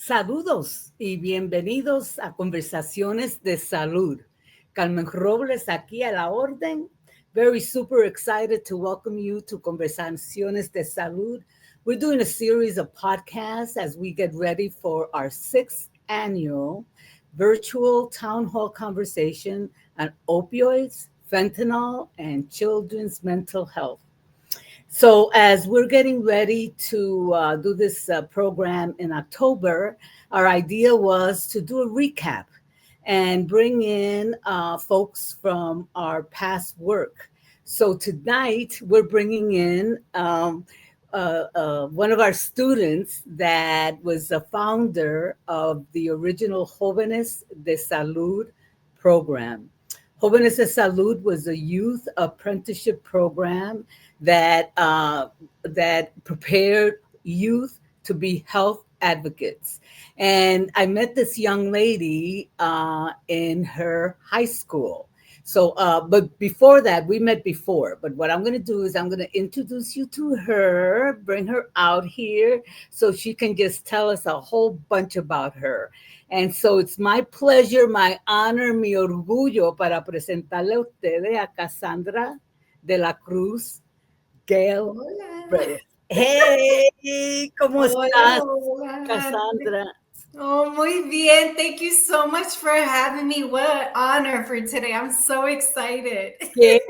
Saludos y bienvenidos a Conversaciones de Salud. Carmen Robles aquí a la orden. Very super excited to welcome you to Conversaciones de Salud. We're doing a series of podcasts as we get ready for our 6th annual virtual town hall conversation on opioids, fentanyl, and children's mental health. So, as we're getting ready to do this program in October, our idea was to do a recap and bring in folks from our past work. So, tonight we're bringing in one of our students that was the founder of the original Jóvenes de Salud program. Jóvenes de Salud was a youth apprenticeship program that prepared youth to be health advocates. And I met this young lady in her high school. So, but before that, we met before. But what I'm going to do is I'm going to introduce you to her, bring her out here so she can just tell us a whole bunch about her. And so it's my pleasure, my honor, mi orgullo para presentarle a ustedes a Kassandra de la Cruz. Gail. Hola. Hey, ¿cómo estás, Hola. Cassandra? Oh, muy bien. Thank you so much for having me. What an honor for today. I'm so excited. Qué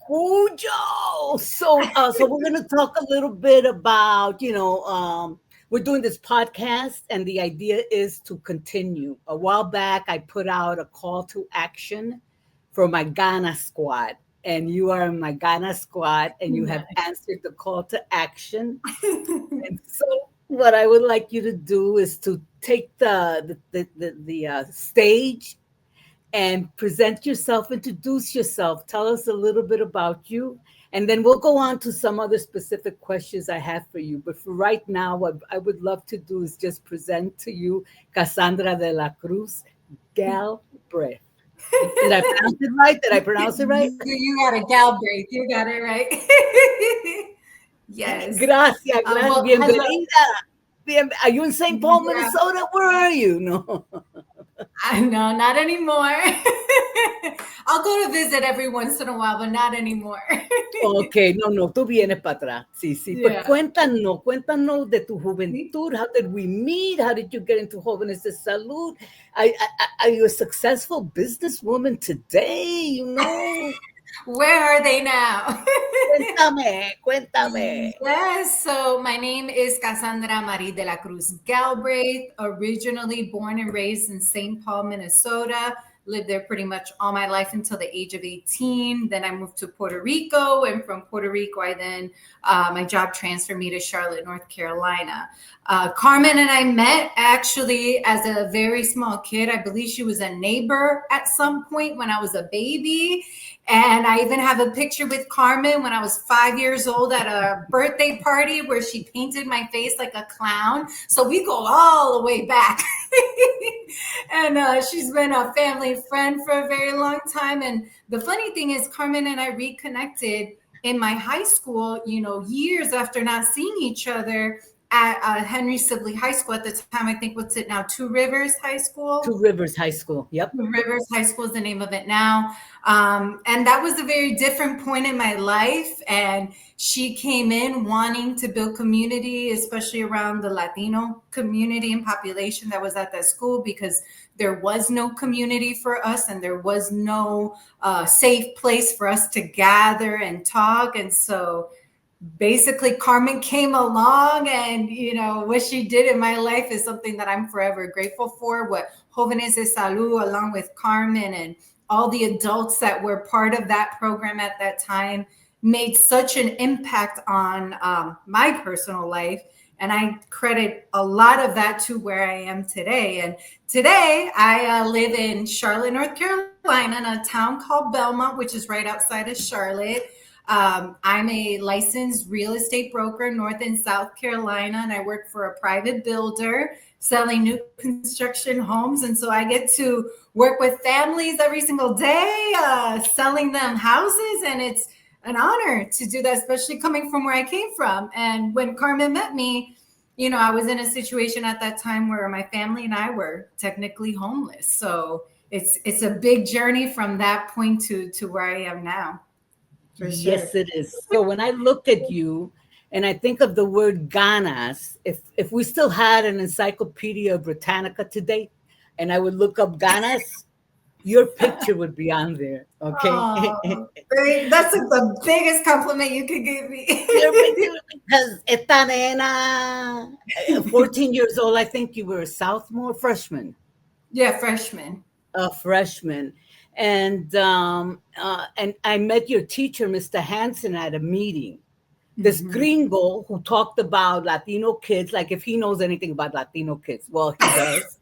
orgullo. So we're going to talk a little bit about, we're doing this podcast and the idea is to continue. A while back, I put out a call to action for my Ghana squad. And you are in my Ghana squad, and you have answered the call to action. And so, what I would like you to do is to take the stage and present yourself, introduce yourself, tell us a little bit about you, and then we'll go on to some other specific questions I have for you. But for right now, what I would love to do is just present to you Kassandra de la Cruz Galbraith. Did I pronounce it right? You got it, Galbraith. You got it right. Yes. Gracias. Bienvenida. Are you in St. Paul, Minnesota? Where are you? No. No, not anymore. I'll go to visit every once in a while, but not anymore. Okay, no, tú vienes para atrás. Sí. Yeah. Pues cuéntanos de tu juventud. How did we meet? How did you get into Jóvenes de Salud? Are you a successful businesswoman today? Where are they now? Cuéntame. Yes, so my name is Kassandra Marie de la Cruz Galbraith, originally born and raised in St. Paul, Minnesota. Lived there pretty much all my life until the age of 18. Then I moved to Puerto Rico, and from Puerto Rico, my job transferred me to Charlotte, North Carolina. Carmen and I met actually as a very small kid. I believe she was a neighbor at some point when I was a baby. And I even have a picture with Carmen when I was 5 years old at a birthday party where she painted my face like a clown. So we go all the way back. And she's been a family friend for a very long time. And the funny thing is, Carmen and I reconnected in my high school, years after not seeing each other at Henry Sibley High School at the time. I think, what's it now? Two Rivers High School? Two Rivers High School, yep. Two Rivers High School is the name of it now. And that was a very different point in my life. And she came in wanting to build community, especially around the Latino community and population that was at that school, because there was no community for us and there was no safe place for us to gather and talk. And so basically Carmen came along, and what she did in my life is something that I'm forever grateful for. What Jóvenes de Salud, along with Carmen and all the adults that were part of that program at that time, made such an impact on my personal life. And I credit a lot of that to where I am today. And today I live in Charlotte, North Carolina, in a town called Belmont, which is right outside of Charlotte. I'm a licensed real estate broker, North and South Carolina, and I work for a private builder selling new construction homes. And so I get to work with families every single day, selling them houses. And it's an honor to do that, especially coming from where I came from. And when Carmen met me, I was in a situation at that time where my family and I were technically homeless. So it's a big journey from that point to where I am now, for sure. Yes, it is. So when I look at you and I think of the word ganas, if we still had an Encyclopedia Britannica today, and I would look up ganas, your picture would be on there. Okay. Oh, that's like the biggest compliment you could give me. Your picture, because esta nena, 14 years old, I think you were a sophomore, freshman. Yeah, freshman. A freshman. And I met your teacher, Mr. Hansen, at a meeting. This gringo who talked about Latino kids, like if he knows anything about Latino kids. Well, he does.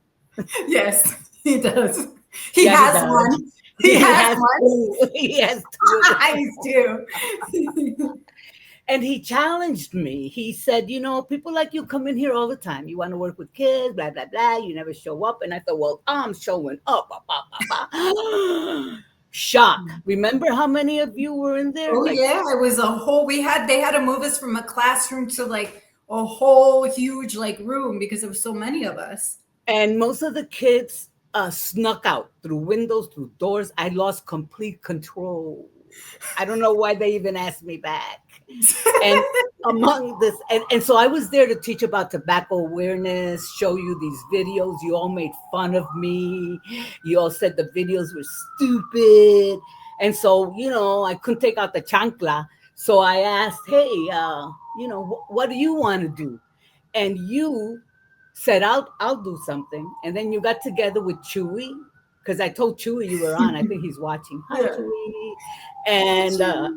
Yes, he does. He Yeah, he has does. one. He has one. Two. He has two. I do. And he challenged me. He said, people like you come in here all the time. You want to work with kids, blah, blah, blah. You never show up. And I thought, well, I'm showing up. Shock. Remember how many of you were in there? Oh, yeah. It was a whole, they had to move us from a classroom to like a whole huge like room because there were so many of us. And most of the kids snuck out through windows, through doors. I lost complete control. I don't know why they even asked me back. And among this, and so I was there to teach about tobacco awareness, show you these videos. You all made fun of me. You all said the videos were stupid. And so, I couldn't take out the chancla. So I asked, hey, what do you want to do? And you said, I'll do something. And then you got together with Chewy, because I told Chewy you were on. I think he's watching. Hi, yeah. Chewy.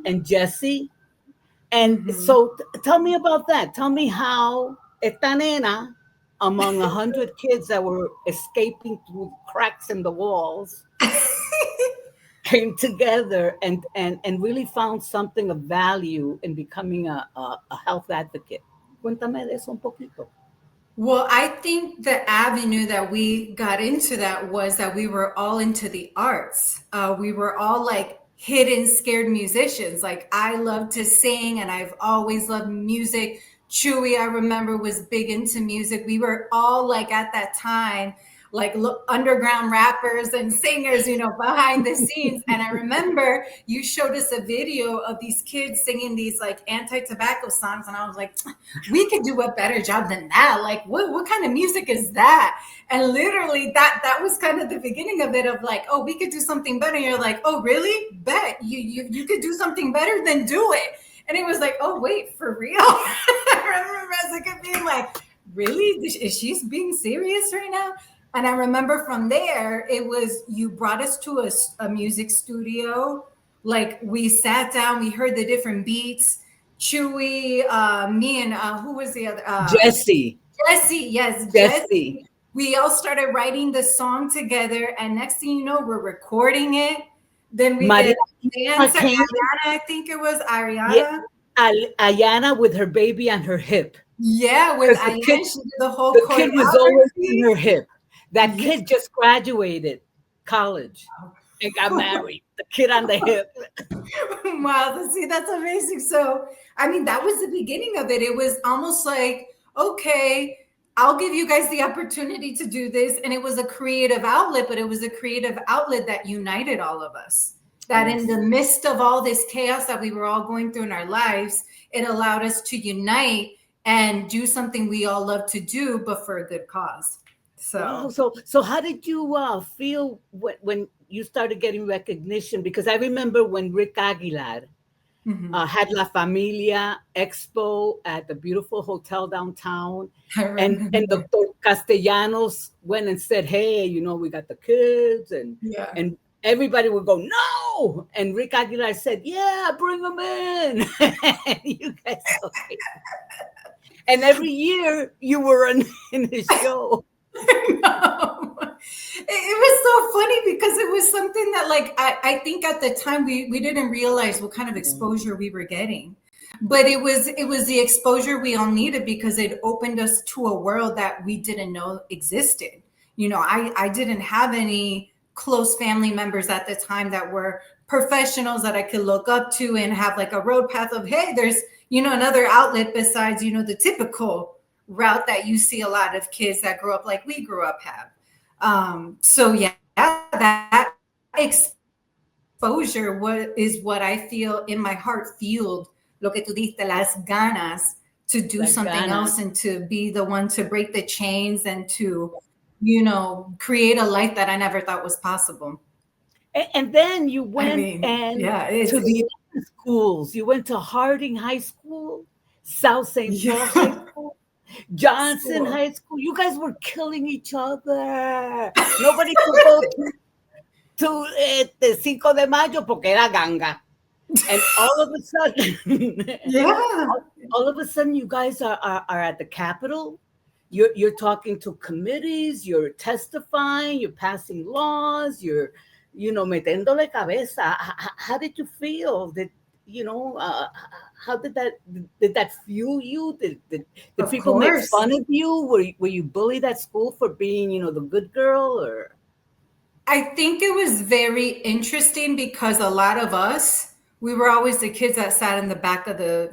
And Jesse. And so tell me about that. Tell me how esta nena, among 100 kids that were escaping through cracks in the walls, came together and really found something of value in becoming a health advocate. Cuéntame de eso un poquito. Well, I think the avenue that we got into that was that we were all into the arts. We were all like hidden, scared musicians. Like I love to sing and I've always loved music. Chewy, I remember, was big into music. We were all like at that time, like underground rappers and singers, behind the scenes. And I remember you showed us a video of these kids singing these like anti-tobacco songs. And I was like, we could do a better job than that. Like, what kind of music is that? And literally that was kind of the beginning of it, of like, oh, we could do something better. And you're like, oh, really? Bet you could do something better, then do it. And it was like, oh, wait, for real? I remember as a kid being like, really? Is she being serious right now? And I remember from there, it was, you brought us to a music studio. Like we sat down, we heard the different beats. Chewy, me and who was the other? Jesse. Jesse, yes. Jesse. We all started writing the song together. And next thing you know, we're recording it. Then we did Ariana, I think it was Ariana. Yeah, Ayana with her baby on her hip. Yeah, with Ayana, she did the whole the kid was always in her hip. That kid just graduated college and got married. The kid on the hip. Wow, see, that's amazing. So, I mean, that was the beginning of it. It was almost like, okay, I'll give you guys the opportunity to do this. And it was a creative outlet, but it was a creative outlet that united all of us. That in the midst of all this chaos that we were all going through in our lives, it allowed us to unite and do something we all love to do, but for a good cause. So how did you feel when you started getting recognition? Because I remember when Rick Aguilar had La Familia Expo at the beautiful hotel downtown, and Dr. Castellanos went and said, hey, we got the kids, and everybody would go, no. And Rick Aguilar said, yeah, bring them in. And you guys, okay. And every year you were in his show. No. It was so funny because it was something that, like, I think at the time we didn't realize what kind of exposure we were getting. But it was the exposure we all needed because it opened us to a world that we didn't know existed. I didn't have any close family members at the time that were professionals that I could look up to and have like a road path of, hey, there's, another outlet besides, the typical route that you see a lot of kids that grow up like we grew up have. So yeah, that exposure is what I feel in my heart fueled lo que tú dijiste, las ganas to do La something else ganas. and to be the one to break the chains and to, you know, create a life that I never thought was possible. And then you I went mean, and yeah, to the other schools. You went to Harding High School, South St. Paul High yeah, School, Johnson school. High School. You guys were killing each other. Nobody could go to Cinco de Mayo porque era ganga. And all of a sudden, Yeah. all of a sudden, you guys are at the Capitol. You're talking to committees. You're testifying. You're passing laws. You're, metiéndole cabeza. How did you feel? How did that fuel you? Did Of people make course. fun of you? Were you bullied at school for being, the good girl? Or I think it was very interesting because a lot of us, we were always the kids that sat in the back of the,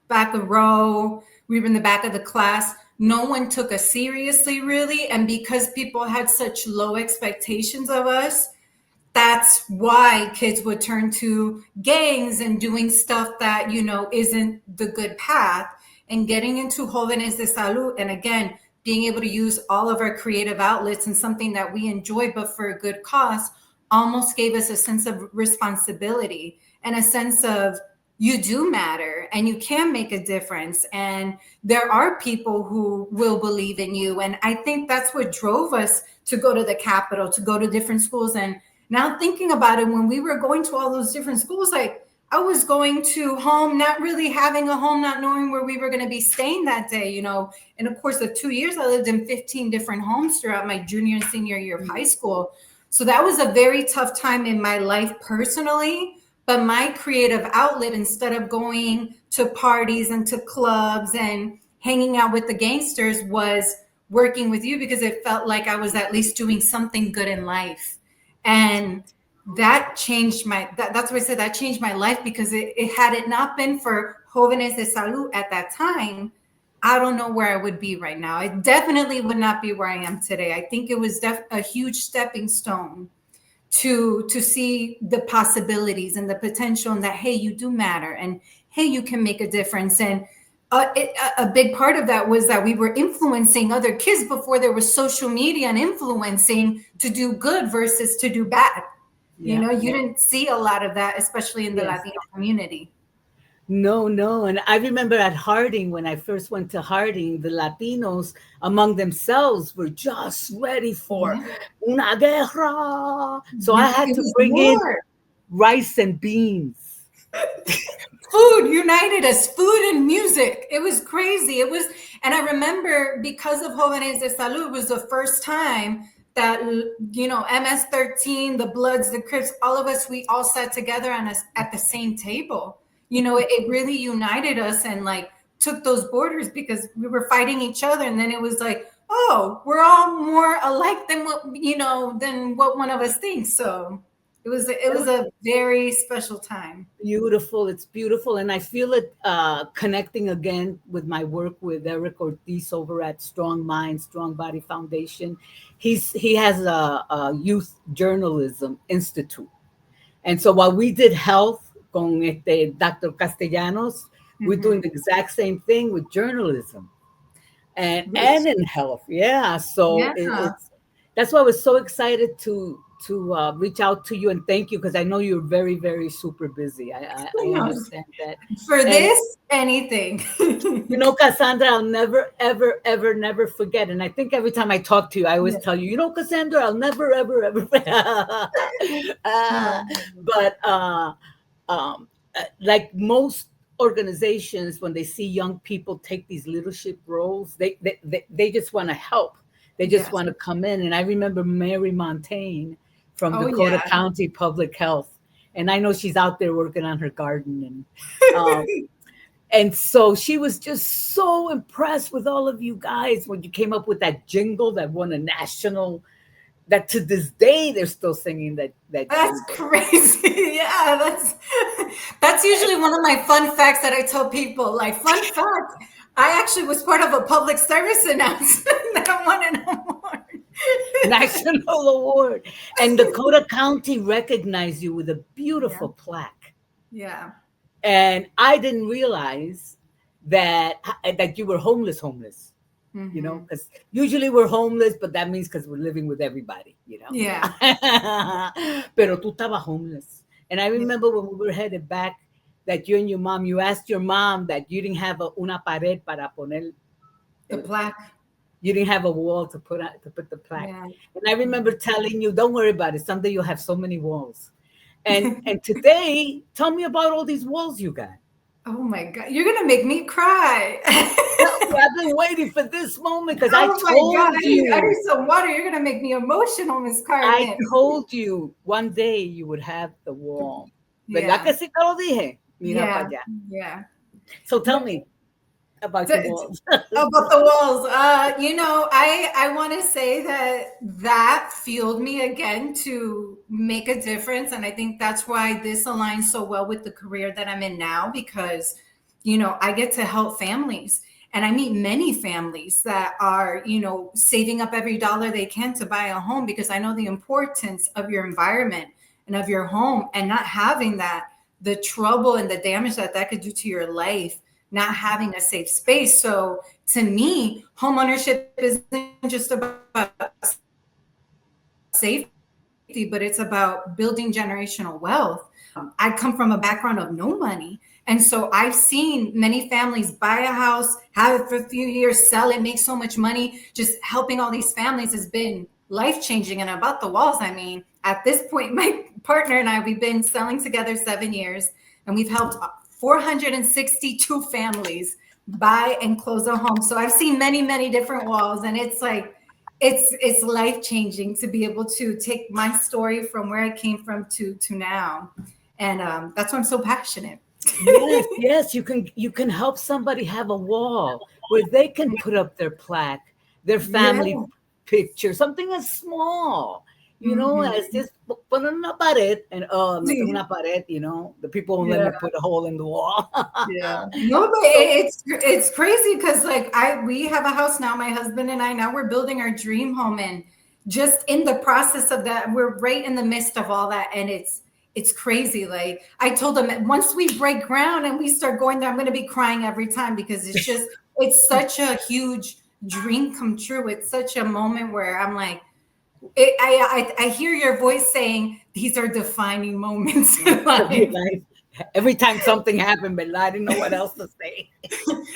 back of row. We were in the back of the class. No one took us seriously, really. And because people had such low expectations of us, that's why kids would turn to gangs and doing stuff that, isn't the good path, and getting into Jóvenes de Salud. And again, being able to use all of our creative outlets and something that we enjoy, but for a good cause, almost gave us a sense of responsibility and a sense of you do matter and you can make a difference. And there are people who will believe in you. And I think that's what drove us to go to the Capitol, to go to different schools. And now thinking about it, when we were going to all those different schools, like I was going to home, not really having a home, not knowing where we were going to be staying that day, In the course of 2 years, I lived in 15 different homes throughout my junior and senior year of high school. So that was a very tough time in my life personally. But my creative outlet, instead of going to parties and to clubs and hanging out with the gangsters, was working with you, because it felt like I was at least doing something good in life. And that changed that's why I said that changed my life, because it had it not been for Jóvenes de Salud at that time, I don't know where I would be right now. I definitely would not be where I am today. I think it was a huge stepping stone to see the possibilities and the potential, and that, hey, you do matter, and hey, you can make a difference. And a big part of that was that we were influencing other kids before there was social media and influencing to do good versus to do bad. yeah, You didn't see a lot of that, especially in the yes. Latino community. No, no. And I remember at Harding, when I first went to Harding, the Latinos among themselves were just ready for Yeah. una guerra. So I Yeah, had it to was bring in war. rice and beans. Food united us, food and music. It was crazy. It was, and I remember, because of Jóvenes de Salud, was the first time that, MS-13, the Bloods, the Crips, all of us, we all sat together at the same table. It really united us and like took those borders, because we were fighting each other. And then it was like, oh, we're all more alike than what one of us thinks. So it was a very special time. Beautiful. It's beautiful. And I feel it connecting again with my work with Eric Ortiz over at Strong Mind, Strong Body Foundation. He has a youth journalism institute. And so while we did health con Dr. Castellanos, we're doing the exact same thing with journalism and in health. Yeah. So Yeah. it's that's why I was so excited to reach out to you and thank you, because I know you're very, very super busy. I understand that. For And this, anything. Cassandra, I'll never, ever, ever, never forget. And I think every time I talk to you, I always Yeah. tell you, Cassandra, I'll never, ever, ever forget. But like most organizations, when they see young people take these leadership roles, they just want to help. They just Yes. want to come in. And I remember Mary Montaigne from Oh, Dakota yeah. County Public Health. And I know she's out there working on her garden. And so she was just so impressed with all of you guys when you came up with that jingle that won a national, that to this day they're still singing that That's jingle. crazy. Yeah, that's usually one of my fun facts that I tell people. Like, fun fact, I actually was part of a public service announcement that won an award. National award. And Dakota County recognized you with a Yeah. beautiful plaque. Yeah. And I didn't realize that you were homeless. You know, Mm-hmm. because usually we're homeless, but that means because we're living with everybody, you know. Yeah. Pero tú estabas homeless. And I Yeah. remember when we were headed back, that you and your mom, you asked your mom that you didn't have una pared para poner, The plaque. you didn't have a wall to put the plaque. Yeah. And I remember telling you, don't worry about it. Someday you'll have so many walls. And today, tell me about all these walls you got. Oh my God. You're going to make me cry. Tell me, I've been waiting for this moment because I Oh my God. told I you. need some water. You're going to make me emotional, Miss I Carmen. told you one day you would have the wall. ¿Verdad Yeah. que sí te lo dije? Mira para Yeah. allá. Yeah. So tell me about your walls. About the walls. I want to say that fueled me again to make a difference. And I think that's why this aligns so well with the career that I'm in now, because, I get to help families. And I meet many families that are, saving up every dollar they can to buy a home, because I know the importance of your environment and of your home, and not having that, the trouble and the damage that could do to your life, not having a safe space. So to me, homeownership isn't just about safety, but it's about building generational wealth. I come from a background of no money. And so I've seen many families buy a house, have it for a few years, sell it, make so much money. Just helping all these families has been life changing. And about the walls, I mean, at this point, my partner and I, we've been selling together 7 years, and we've helped 462 families buy and close a home. So I've seen many, many different walls, and it's like, it's life changing to be able to take my story from where I came from to now. And that's why I'm so passionate. Yes, you can help somebody have a wall where they can put up their plaque, their Yeah. family picture, something as small, Mhm. as just poner una pared and no tengo una pared, the people won't let Yeah. me put a hole in the wall. Yeah. No, but So it's crazy because like we have a house now, my husband and I, now we're building our dream home, and just in the process of that, we're right in the midst of all that, and it's crazy. Like I told him, once we break ground and we start going there, I'm going to be crying every time, because it's such a huge dream come true. It's such a moment where I'm like, I hear your voice saying these are defining moments in of your life. life. Every time something happened, but I didn't know what else to say.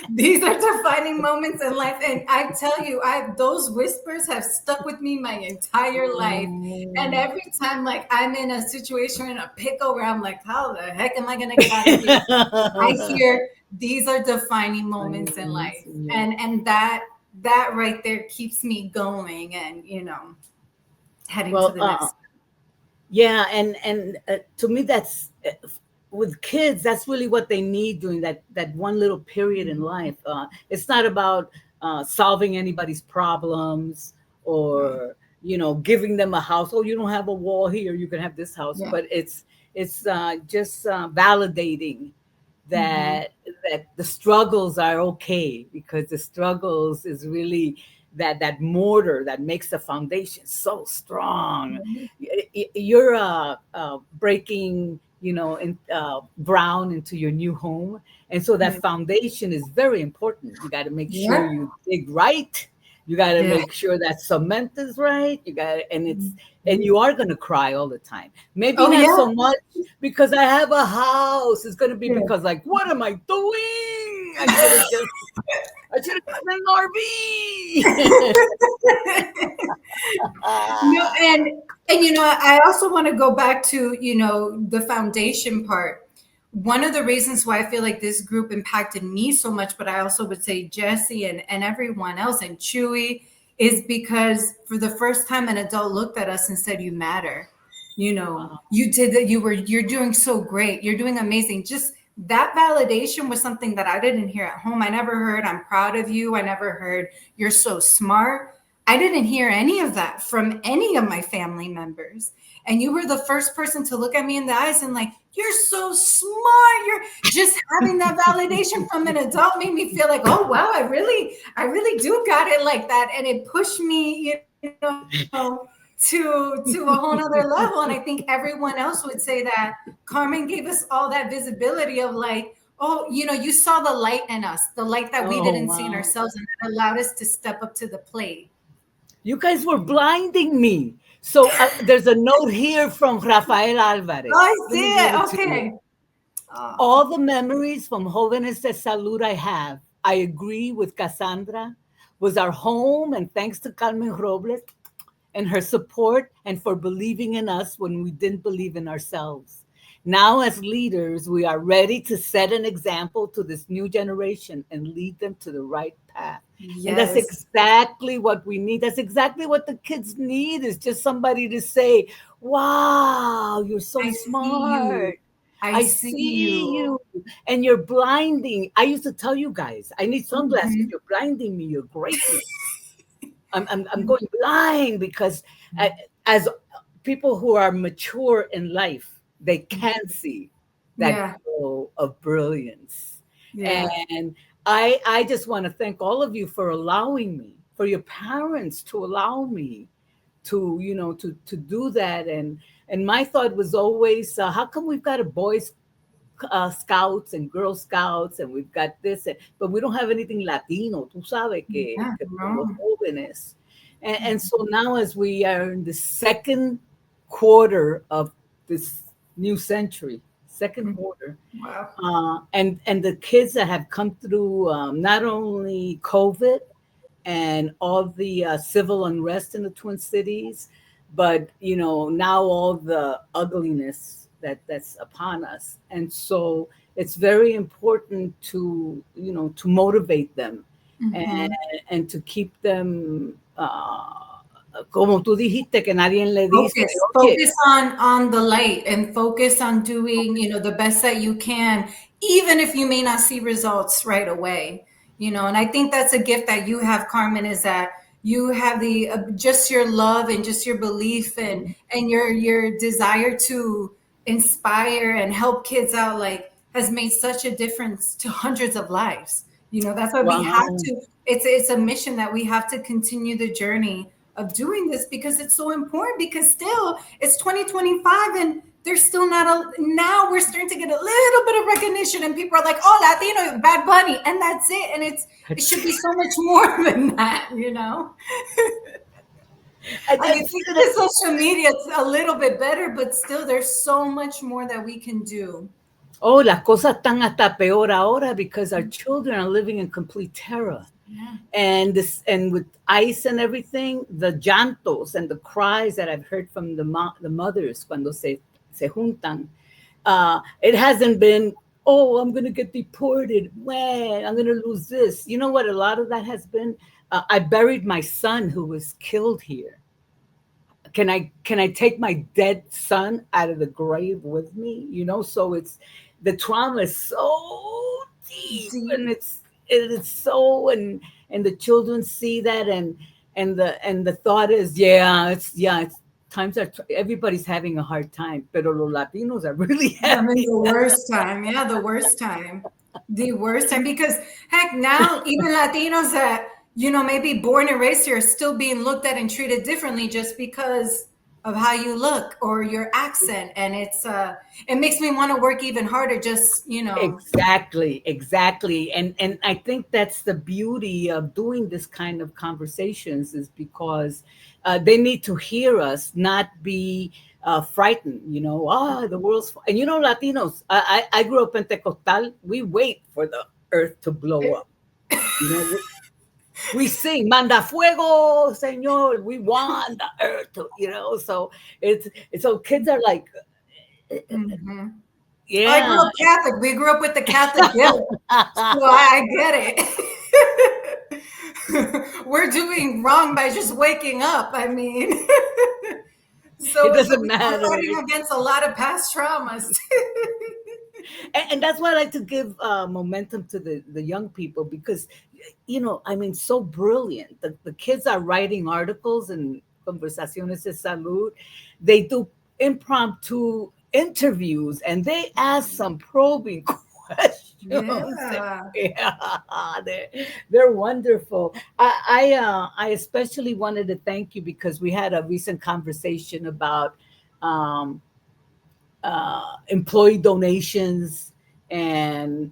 These are defining moments in life. And I tell you, those whispers have stuck with me my entire life. And Oh. every time like I'm in a situation, in a pickle where I'm like, how the heck am I gonna get out of here? I hear these are defining moments in life. And that right there keeps me going, and heading to Well, the next. yeah, and to me, that's with kids. That's really what they need during that one little period in life. It's not about solving anybody's problems or giving them a house. Oh, you don't have a wall here. You can have this house. Yeah. But it's just validating Mm-hmm. that the struggles are okay, because the struggles is really that mortar that makes the foundation so strong. You're breaking ground into your new home, and so that Yeah. foundation is very important. You got to make sure Yeah. you dig right. You got to Yeah. make sure that cement is right. You got and you are going to cry all the time. Maybe Oh not yeah. so much because I have a house. It's going to be Yeah. because, like, what am I doing? I should have gotten an RV. No, and I also want to go back to the foundation part. One of the reasons why I feel like this group impacted me so much, but I also would say Jesse and everyone else, and Chewy, is because for the first time an adult looked at us and said, you matter. Wow. You did that. You're doing so great. You're doing amazing. Just that validation was something that I didn't hear at home. I never heard, I'm proud of you. I never heard, you're so smart. I didn't hear any of that from any of my family members. And you were the first person to look at me in the eyes and like, you're so smart. You're just having that validation from an adult made me feel like, oh wow, I really do got it like that. And it pushed me, to a whole nother level. And I think everyone else would say that Carmen gave us all that visibility of like, oh, you saw the light in us, the light that we Oh, didn't see in wow. ourselves, and that allowed us to step up to the plate. You guys were blinding me. So there's a note here from Rafael Oh, I Alvarez. Let see me give it it. to you. Okay. Oh, All the memories from Jóvenes de Salud I have, I agree with Cassandra, was our home, and thanks to Carmen Robles and her support and for believing in us when we didn't believe in ourselves. Now, as leaders, we are ready to set an example to this new generation and lead them to the right path. And that's yes. exactly what we need. That's exactly what the kids need, is just somebody to say, wow, you're so I see you. smart. I I see see you. you. And you're blinding. I used to tell you guys, I need sunglasses. Mhm. You're blinding me. Your greatness. I'm going blind because as people who are mature in life, they can see that Yeah. glow of brilliance. Yeah. And I just want to thank all of you for allowing me, for your parents to allow me to, to do that. And my thought was always, how come we've got a boys scouts and girl scouts and we've got this, but we don't have anything Latino, tú sabes Yeah. que por los No. jóvenes. And so now, as we are in the second quarter of this new century, second quarter, Wow. and the kids that have come through, not only COVID and all the civil unrest in the Twin Cities, but now all the ugliness that's upon us. And so it's very important to to motivate them, and Mhm. to keep them, como tú dijiste, que nadie le dice, Focus. oye. Focus on the light and focus on doing, the best that you can, even if you may not see results right away. And I think that's a gift that you have, Carmen, is that you have the just your love and just your belief and your desire to inspire and help kids out, like, has made such a difference to hundreds of lives. That's why we have Wow. to, it's a mission that we have to continue the journey of doing this, because it's so important, because still it's 2025 and there's still not now we're starting to get a little bit of recognition and people are like, oh, Latino, Bad Bunny, and that's it. And it should be so much more than that. I mean, thanks And to social media, it's a little bit better, but still there's so much more that we can do. oh, las cosas están hasta peor ahora because our children are living in complete terror. Yeah. And with ice and everything, the llantos and the cries that I've heard from the mothers cuando se juntan, it hasn't been, oh, I'm going to get deported, man, I'm going to lose this. You know what? A lot of that has been, I buried my son who was killed here. Can I take my dead son out of the grave with me? So it's, the trauma is so deep, and Deep. it's so, and the children see that, and the thought is, it's times are, everybody's having a hard time, pero los Latinos are really Having happy. the worst time. Yeah, the worst time. The worst time. Because heck, now even Latinos that, maybe born and raised here are still being looked at and treated differently just because of how you look or your accent. And it makes me want to work even harder, just. Exactly. And I think that's the beauty of doing this kind of conversations, is because they need to hear us, not be frightened. The world's, and Latinos. I grew up Pentecostal. We wait for the earth to blow up. You know, we sing "Manda fuego, Señor." We want the earth to, So it's so kids are like, Mhm. I yeah. grew up Catholic. We grew up with the Catholic guilt. So I get it. We're doing wrong by just waking up. I mean, It so doesn't we're matter. fighting against a lot of past traumas. And that's why I like to give momentum to the young people, because I mean, so brilliant. The kids are writing articles in Conversaciones de Salud. They do impromptu interviews, and they ask some probing questions. Yeah. Yeah, they're wonderful. I especially wanted to thank you because we had a recent conversation about um, employee donations, and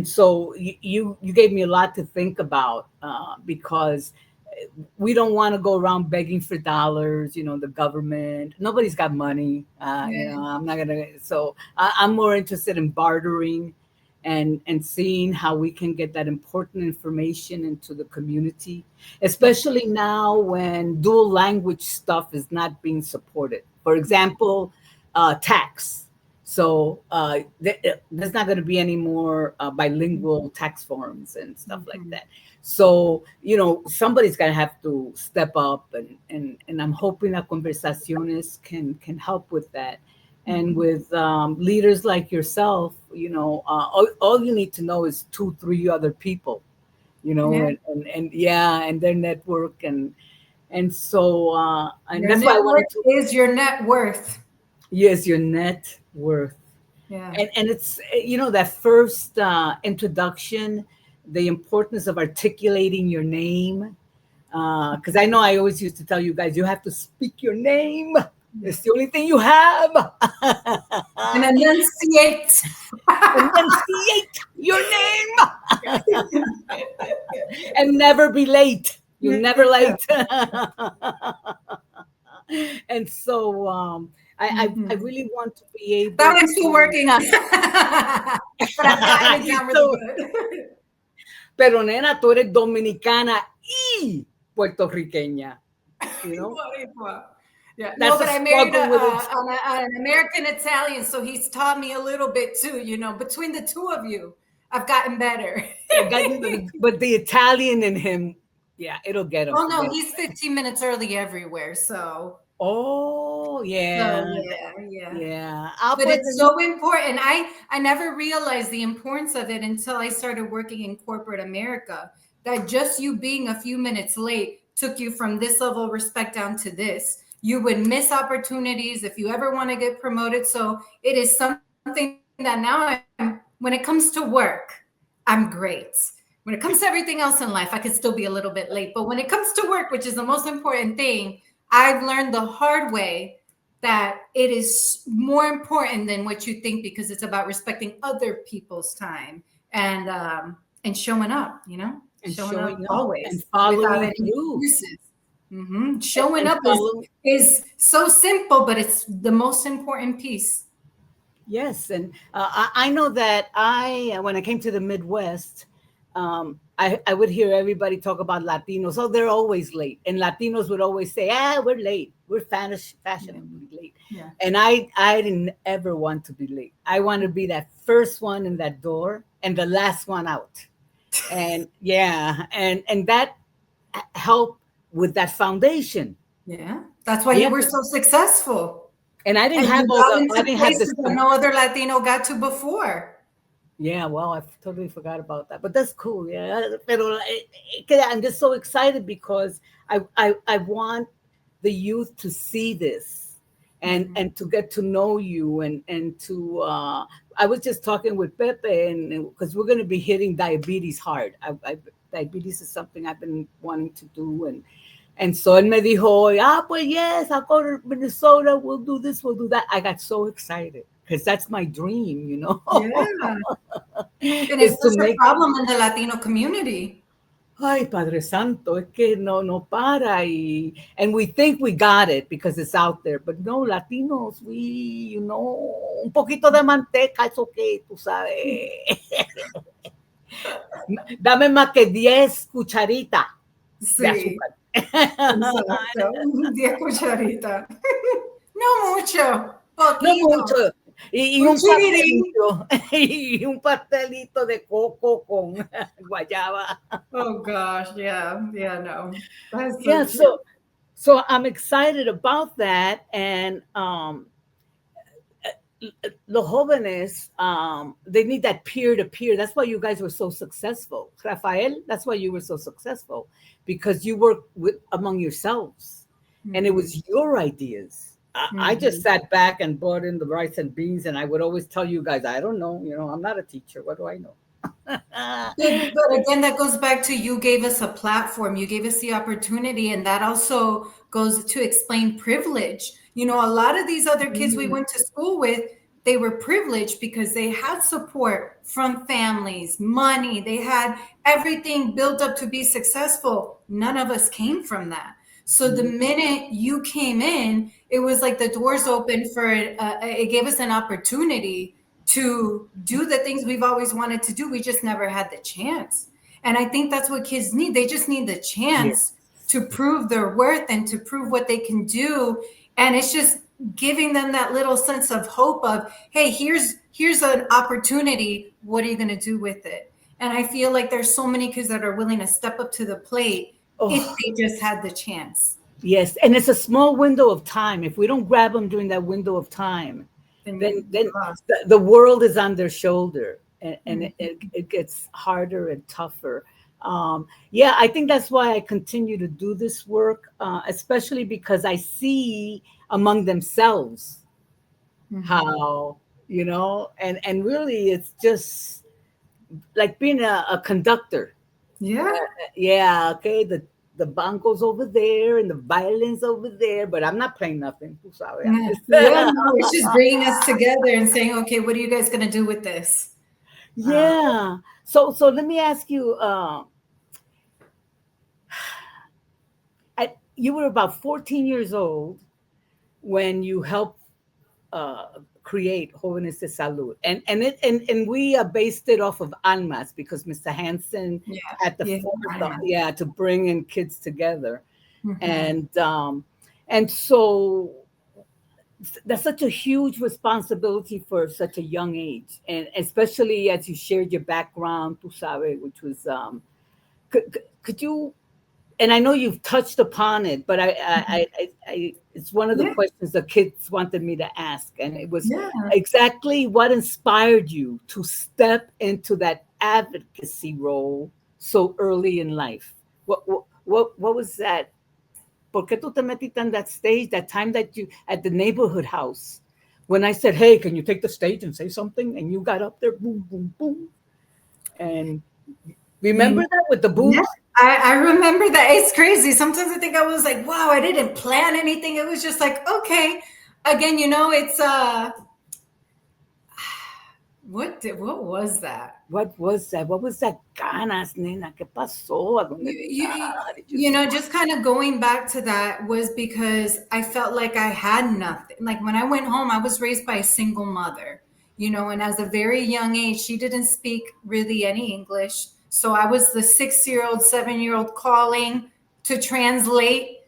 so you gave me a lot to think about, because we don't want to go around begging for dollars. The government, nobody's got money. Yeah. I'm not gonna. So I'm more interested in bartering, and seeing how we can get that important information into the community, especially now when dual language stuff is not being supported. For example, tax. So there's not going to be any more bilingual tax forms and stuff like Mhm. that. So somebody's going to have to step up, and I'm hoping that Conversaciones can help with that. And Mhm. with leaders like yourself, all you need to know is two, three other people, Yeah. and yeah, and their network, and so and Your that's why I network wanted to. is your net worth. Yes, your net worth. Yeah. And it's that first introduction, the importance of articulating your name, because I know I always used to tell you guys, you have to speak your name. Yeah. It's the only thing you have. And enunciate. Enunciate your name. And never be late. You're never Yeah. late. And so I Mhm. really want to be That able I'm still to. working on. But I've gotten it down really So, good. pero nena, tú eres dominicana y puertorriqueña. You know, Boricua. Yeah. No, that's a but I married struggle with it. an American Italian, so he's taught me a little bit too. Between the two of you, I've gotten better. But the Italian in him, yeah, it'll get him. Oh no, Forget he's it. 15 minutes early everywhere. Oh, So yeah, yeah, yeah. yeah. But it's so important. I never realized the importance of it until I started working in corporate America. That just you being a few minutes late took you from this level of respect down to this. You would miss opportunities if you ever want to get promoted. So it is something that now when it comes to work, I'm great. When it comes to everything else in life, I could still be a little bit late. But when it comes to work, which is the most important thing, I've learned the hard way that it is more important than what you think because it's about respecting other people's time and showing up, and showing up showing up and always without following any through, excuses. Showing and up follow. is so simple, but it's the most important piece. Yes, and I know that when I came to the Midwest, I would hear everybody talk about Latinos. Oh, they're always late, and Latinos would always say, "Ah, we're late. We're Yeah, fashionably late." yeah. And I didn't ever want to be late. I want to be that first one in that door and the last one out. And yeah, and that helped with that foundation. Yeah. That's why you Yeah, were so successful. and And you got I into didn't have places this. that no other Latino got to before. Yeah, well, I totally forgot about that, but that's cool. Yeah, pero I'm just so excited because I want the youth to see this, Mhm. and to get to know you, and to I was just talking with Pepe, and because we're going to be hitting diabetes hard. Diabetes is something I've been wanting to do, and so él me dijo, pues yes, I'll go to Minnesota. We'll do this, we'll do that. I got so excited because that's my dream, Yeah. And is it's to such a make. problem in the Latino community. Ay, Padre Santo, es que no para, and we think we got it because it's out there, but no, Latinos, un poquito de manteca, es okay, tú sabes. Dame más que 10 cucharitas de Sí, azúcar. exacto. 10 cucharitas. No mucho, No mucho. poquito. Y Un un chirirín. pastelito, y un pastelito de coco con guayaba. Oh gosh, yeah, yeah, no. That's so Yeah, true. so I'm excited about that, and los jóvenes, they need that peer to peer. That's why you guys were so successful, Rafael. That's why you were so successful, because you work with among yourselves, and it Mhm. was your ideas. I just sat back and brought in the rice and beans, and I would always tell you guys, I don't know, I'm not a teacher. What do I know? But again, that goes back to you gave us a platform, you gave us the opportunity, and that also goes to explain privilege. A lot of these other kids we went to school with, they were privileged because they had support from families, money, they had everything built up to be successful. None of us came from that. So the minute you came in, it was like the doors opened for it. It gave us an opportunity to do the things we've always wanted to do. We just never had the chance. And I think that's what kids need. They just need the chance to prove their worth and to prove what they can do. And it's just giving them that little sense of hope of, hey, here's an opportunity. What are you going to do with it? And I feel like there's so many kids that are willing to step up to the plate if they just had the chance. Yes, and it's a small window of time. If we don't grab them during that window of time, then the world is on their shoulder, and it gets harder and tougher. I think that's why I continue to do this work, especially because I see among themselves how, and really it's just like being a conductor. Okay, the banco's over there and the violin's over there, but I'm not playing nothing. No, it's just bringing us together and saying, okay, what are you guys going to do with this? So let me ask you, you were about 14 years old when you helped create Jóvenes de Salud, and we based it off of Almas because Mr. Hansen had the forethought, to bring in kids together, and so that's such a huge responsibility for such a young age, and especially as you shared your background, tú sabes, which was could you? And I know you've touched upon it, but I it's one of the questions the kids wanted me to ask, and it was exactly what inspired you to step into that advocacy role so early in life. What was that? ¿Por qué tú te metiste on that stage, that time that you at the neighborhood house, when I said, "Hey, can you take the stage and say something?" and you got up there, boom, boom, boom, and remember that with the boom. Yeah. I remember that. It's crazy. Sometimes I think I was like, wow, I didn't plan anything. It was just like, okay. Again, it's what was that? What was that? What was that ganas, nena? ¿Qué pasó? Just kind of going back to that was because I felt like I had nothing. Like when I went home, I was raised by a single mother, and as a very young age, she didn't speak really any English. So I was the 6-year-old, 7-year-old calling to translate,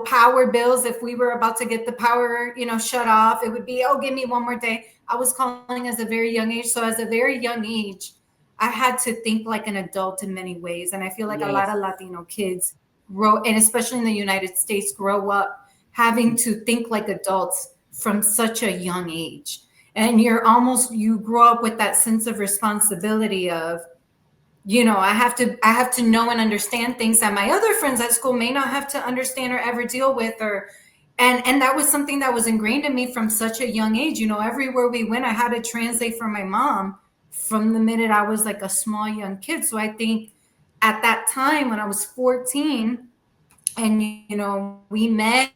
power bills. If we were about to get the power, shut off, it would be, oh, give me one more day. I was calling as a very young age. So as a very young age, I had to think like an adult in many ways. And I feel like a lot of Latino kids and especially in the United States, grow up having to think like adults from such a young age. And you grow up with that sense of responsibility of, I have to know and understand things that my other friends at school may not have to understand or ever deal with, and that was something that was ingrained in me from such a young age. Everywhere we went, I had to translate for my mom from the minute I was like a small young kid. So I think at that time when I was 14 and, we met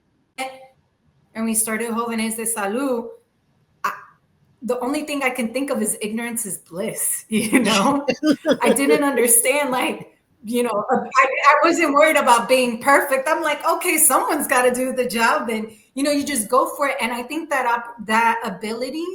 and we started Jóvenes de Salud, the only thing I can think of is ignorance is bliss, I didn't understand, I wasn't worried about being perfect. I'm like, okay, someone's got to do the job. And, you just go for it. And I think that ability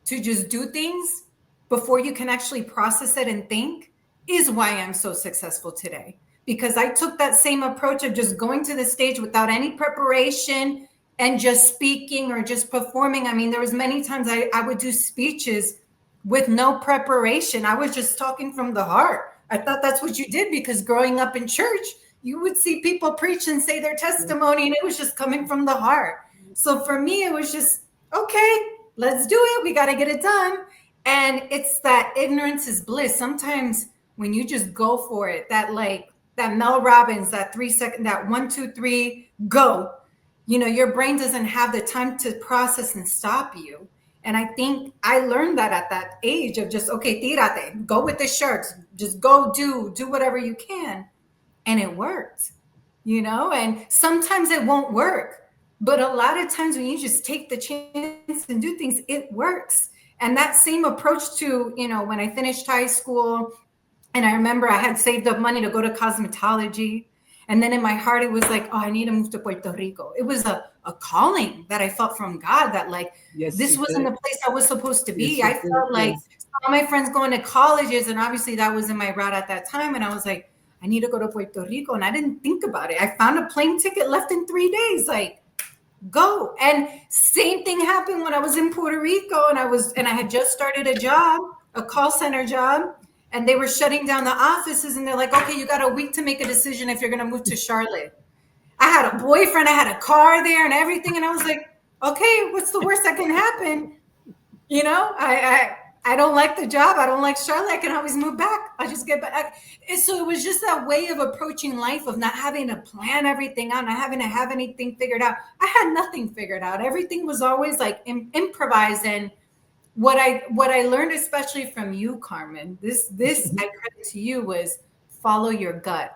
to just do things before you can actually process it and think is why I'm so successful today. Because I took that same approach of just going to the stage without any preparation and just speaking or just performing. I mean, there was many times I would do speeches with no preparation. I was just talking from the heart. I thought that's what you did because growing up in church, you would see people preach and say their testimony and it was just coming from the heart. So for me, it was just, okay, let's do it. We got to get it done. And it's that ignorance is bliss. Sometimes when you just go for it, that Mel Robbins, that 3 second, that 1, 2, 3, go. your brain doesn't have the time to process and stop you. And I think I learned that at that age of just, okay, tírate, go with the sharks, just go do whatever you can. And it worked, and sometimes it won't work. But a lot of times when you just take the chance and do things, it works. And that same approach to, when I finished high school, and I remember I had saved up money to go to cosmetology. And then in my heart, it was like, oh, I need to move to Puerto Rico. It was a calling that I felt from God that, like, Yes, this wasn't the place I was supposed to be. Yes, I felt like all my friends going to colleges, and obviously that was in my route at that time. And I was like, I need to go to Puerto Rico. And I didn't think about it. I found a plane ticket left in 3 days. Like, go. And same thing happened when I was in Puerto Rico, and I had just started a job, a call center job, and they were shutting down the offices, and they're like, okay, you got a week to make a decision if you're going to move to Charlotte. I had a boyfriend, I had a car there and everything. And I was like, okay, what's the worst that can happen? I don't like the job. I don't like Charlotte. I can always move back. I just get back. And so it was just that way of approaching life, of not having to plan everything out, not having to have anything figured out. I had nothing figured out. Everything was always like improvised. And what I learned, especially from you, Carmen, this I credit to you, was follow your gut.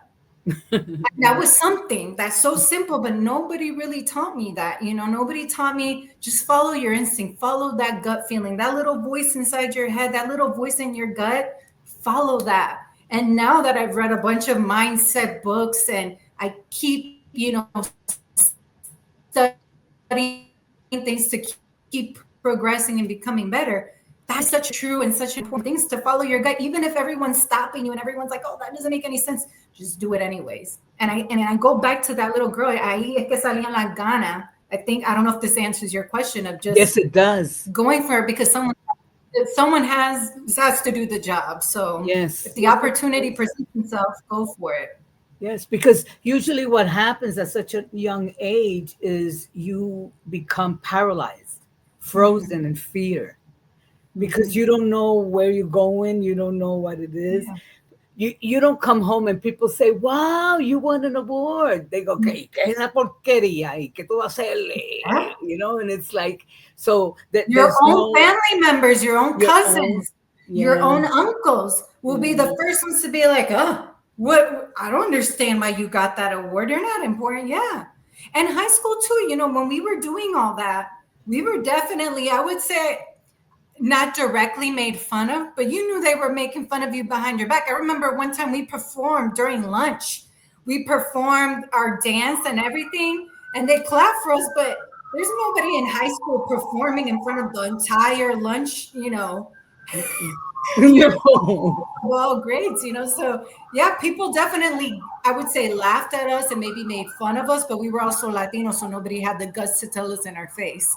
That was something that's so simple, but nobody really taught me that. Nobody taught me, just follow your instinct, follow that gut feeling, that little voice inside your head, that little voice in your gut, follow that. And now that I've read a bunch of mindset books, and I keep, studying things to keep progressing and becoming better, that's such true and such important things, to follow your gut, even if everyone's stopping you and everyone's like, oh, that doesn't make any sense. Just do it anyways. And I go back to that little girl. Ahí es que salían la gana. I don't know if this answers your question of just, yes, it does, going for it, because someone has to do the job. So yes, if the opportunity presents itself, go for it. yes, because usually what happens at such a young age is you become paralyzed, frozen in fear, because you don't know where you're going, you don't know what it is. You don't come home and people say, wow, you won an award. They go, ¿qué es esa porquería? ¿Y qué tú vas a hacerle? And it's like, so that your own family members, your own cousins, your own uncles will be the first ones to be like, oh, what? I don't understand why you got that award. You're not important. Yeah. And high school too, when we were doing all that, we were definitely, I would say, not directly made fun of, but you knew they were making fun of you behind your back. I remember one time we performed during lunch. We performed our dance and everything, and they clapped for us, but there's nobody in high school performing in front of the entire lunch, well, grades, so yeah, people definitely, I would say, laughed at us and maybe made fun of us, but we were also Latinos, so nobody had the guts to tell us in our face.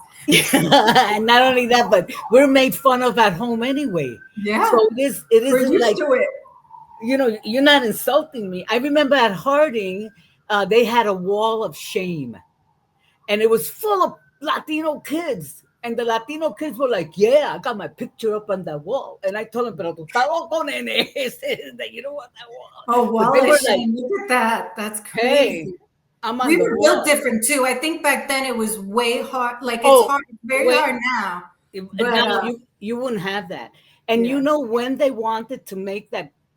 And not only that, but we're made fun of at home anyway. Yeah. So it isn't like, to it. You're not insulting me. I remember at Harding, they had a wall of shame, and it was full of Latino kids. And the Latino kids were like, yeah, I got my picture up on that wall. And I told them, pero tú estás loco, nene. You don't want that wall. Oh, well, they were like, look at that. That's crazy. Hey, we were built different too. I think back then it was way hard. Like, it's hard, very hard now. But now you wouldn't have that. And when they wanted to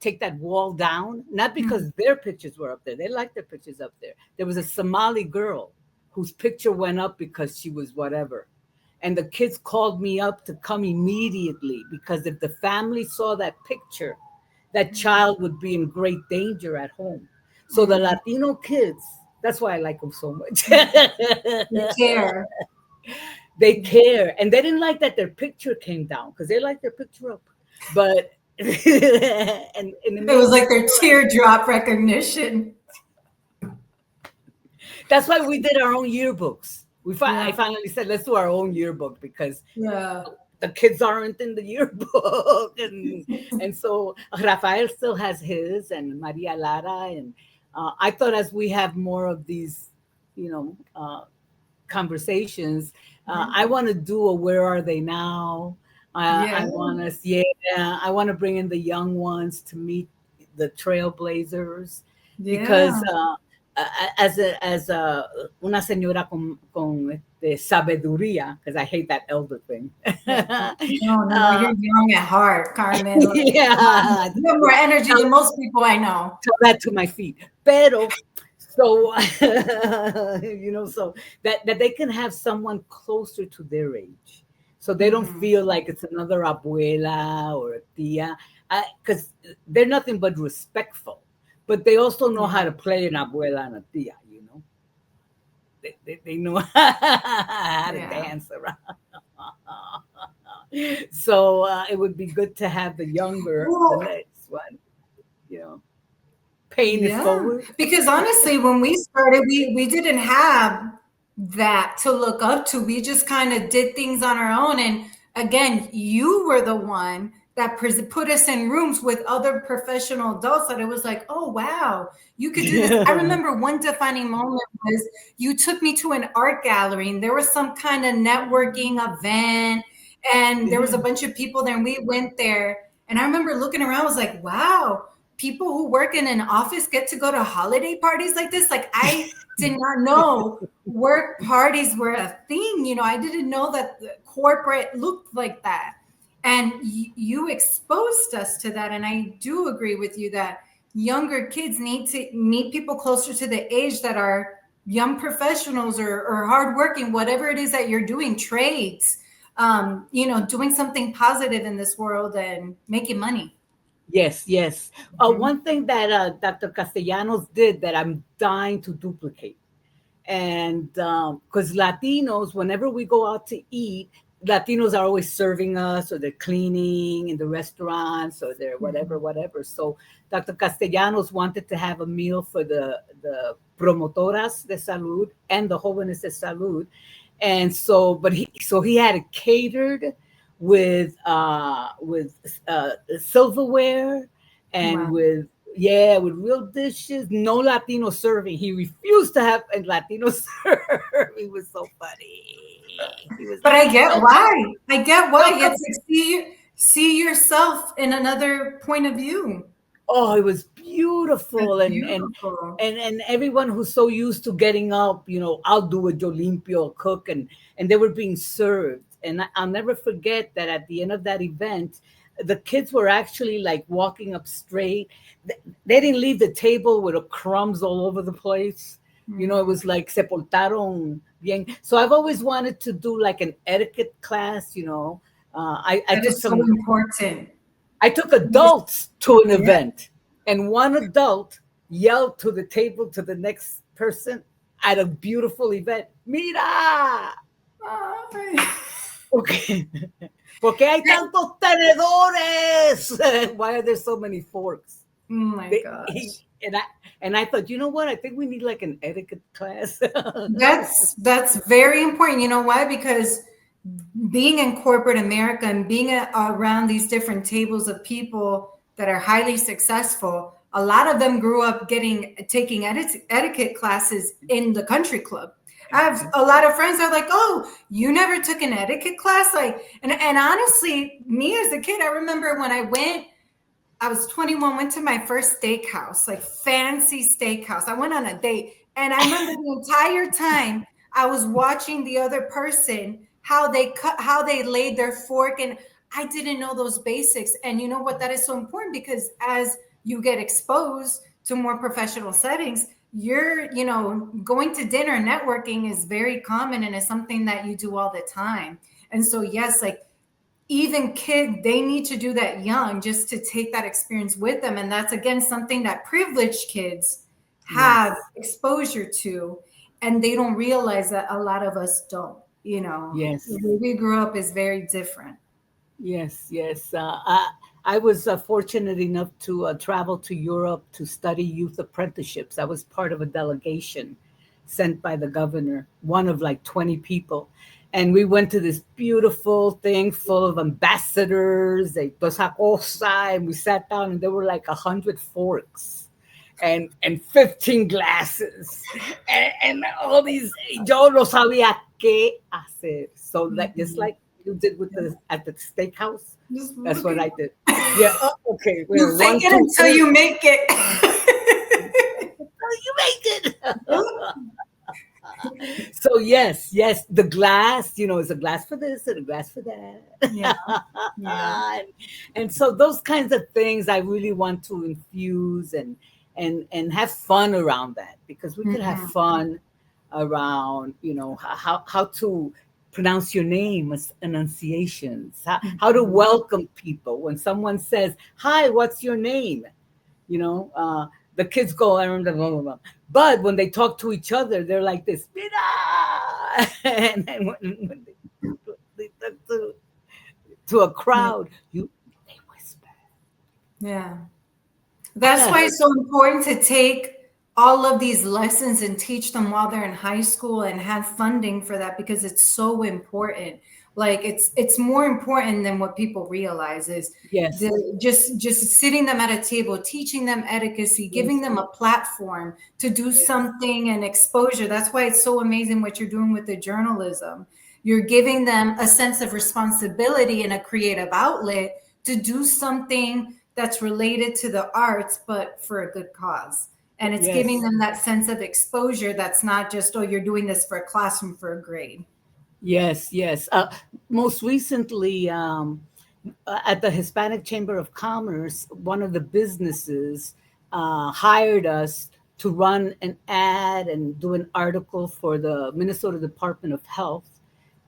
take that wall down, not because their pictures were up there. They liked their pictures up there. There was a Somali girl whose picture went up because she was whatever. And the kids called me up to come immediately, because if the family saw that picture, that child would be in great danger at home. So the Latino kids, that's why I like them so much. They care. They care. And they didn't like that their picture came down, because they liked their picture up. But and it was like their teardrop recognition. That's why we did our own yearbooks. I finally said, let's do our own yearbook, because the kids aren't in the yearbook. And so Rafael still has his, and Maria Lara. And I thought, as we have more of these, conversations, I want to do a Where Are They Now? I want to bring in the young ones to meet the trailblazers, because as una señora con sabiduría, because I hate that elder thing. No, you're young at heart, Carmen. Yeah, You have more energy than most people I know. tell that to my feet. Pero so so that they can have someone closer to their age, so they don't feel like it's another abuela or a tia, because they're nothing but respectful, but they also know how to play an abuela and a tia. They know how to dance around. So it would be good to have the next one, you know, paying it forward. Because honestly, when we started, we didn't have that to look up to. We just kind of did things on our own. And again, you were the one that put us in rooms with other professional adults that it was like, oh, wow, you could do this. I remember one defining moment was you took me to an art gallery and there was some kind of networking event and there was a bunch of people there and we went there. And I remember looking around, I was like, wow, people who work in an office get to go to holiday parties like this. Like I did not know work parties were a thing. I didn't know that the corporate looked like that. And you exposed us to that. And I do agree with you that younger kids need to meet people closer to the age that are young professionals or hardworking, whatever it is that you're doing, trades, doing something positive in this world and making money. Yes. One thing that Dr. Castellanos did that I'm dying to duplicate, and because Latinos, whenever we go out to eat, Latinos are always serving us, or they're cleaning in the restaurants, or they're whatever. So Dr. Castellanos wanted to have a meal for the promotoras de salud and the jóvenes de salud, and so he had it catered with silverware and with real dishes. No Latino serving. He refused to have a Latino serve. He was so funny. But I get why. It's like see yourself in another point of view. Oh, it was beautiful. And everyone who's so used to getting up, I'll do it, yo limpio, cook, and they were being served. And I'll never forget that at the end of that event, the kids were actually like walking up straight. They didn't leave the table with crumbs all over the place. It was like se portaron bien. So I've always wanted to do like an etiquette class. I took so important. I took adults to an event, and one adult yelled to the table to the next person at a beautiful event, "Mira! Okay. ¿Por qué hay tantos tenedores? Why are there so many forks?" Oh my gosh. And I thought, you know what? I think we need like an etiquette class. That's very important. You know why? Because being in corporate America and being around these different tables of people that are highly successful, a lot of them grew up taking etiquette classes in the country club. I have a lot of friends that are like, oh, you never took an etiquette class? And honestly, me as a kid, I remember when I was 21, went to my first steakhouse, like fancy steakhouse. I went on a date. And I remember the entire time I was watching the other person, how they laid their fork. And I didn't know those basics. And you know what? That is so important because as you get exposed to more professional settings, you're, going to dinner, networking is very common and it's something that you do all the time. And so, yes, like even kids, they need to do that young just to take that experience with them. And that's, again, something that privileged kids have exposure to, and they don't realize that a lot of us don't, Yes. The way we grew up is very different. Yes. I was fortunate enough to travel to Europe to study youth apprenticeships. I was part of a delegation sent by the governor, one of like 20 people. And we went to this beautiful thing full of ambassadors, and we sat down and there were like 100 forks and 15 glasses and all these, yo no sabía qué hacer. So like, just like you did at the steakhouse, that's what I did. Yeah. Okay. You fake it until you make it. You make it. Oh yes, yes. The glass, is a glass for this and a glass for Yeah. that. Yeah. And so those kinds of things I really want to infuse and have fun around that, because we could have Mhm. fun around, how to pronounce your name, enunciations, how to Mhm. welcome people when someone says, "Hi, what's your name?" You know, the kids go, "I remember, blah, blah, blah." But when they talk to each other, they're like this, "Mira!" And then when they talk to a Yeah. crowd, they whisper. Yeah. That's why it's so important to take all of these lessons and teach them while they're in high school and have funding for that, because it's so important. Like it's more important than what people realize is Yes, just sitting them at a table, teaching them etiquette, giving yes, them a platform to do yes, something and exposure. That's why it's so amazing what you're doing with the journalism. You're giving them a sense of responsibility and a creative outlet to do something that's related to the arts, but for a good cause. And it's giving yes, them that sense of exposure that's not just, oh, you're doing this for a classroom for a grade. yes, yes. Most recently, at the Hispanic Chamber of Commerce, one of the businesses hired us to run an ad and do an article for the Minnesota Department of Health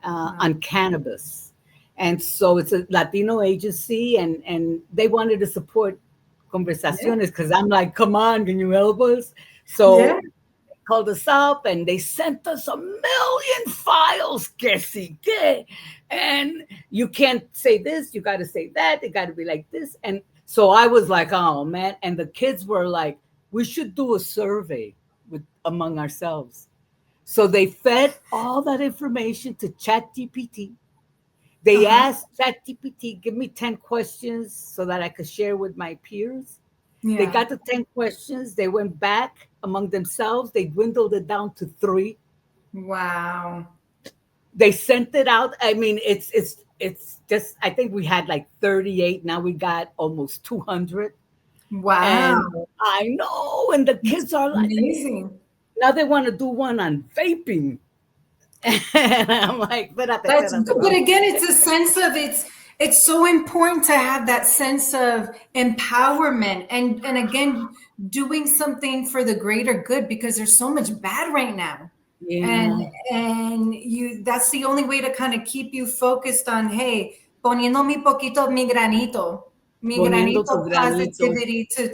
Wow. on cannabis. And so it's a Latino agency, and they wanted to support Yeah. Conversaciones because I'm like, come on, can you help us? Yeah. So called us up and they sent us a million files, que si que. And you can't say this, you got to say that, it got to be like this. And so I was like, oh man. And the kids were like, we should do a survey among ourselves. So they fed all that information to ChatGPT. They Uh-huh. asked ChatGPT, give me 10 questions so that I could share with my peers. They Yeah. got the 10 questions. They went back among themselves. They dwindled it down to three. Wow. They sent it out. I mean, it's just, I think we had like 38. Now we got almost 200. And Wow. I know. And the That's kids are like, amazing. now they want to do one on vaping. And I'm like, espérate, That's espérate, good. But no. again, it's a sense of it's so important to have that sense of empowerment and again doing something for the greater good, because there's so much bad right now. And Yeah. and you that's the only way to kind of keep you focused on, hey, poniendo mi poquito, mi Poniendo tu granito granito. positivity to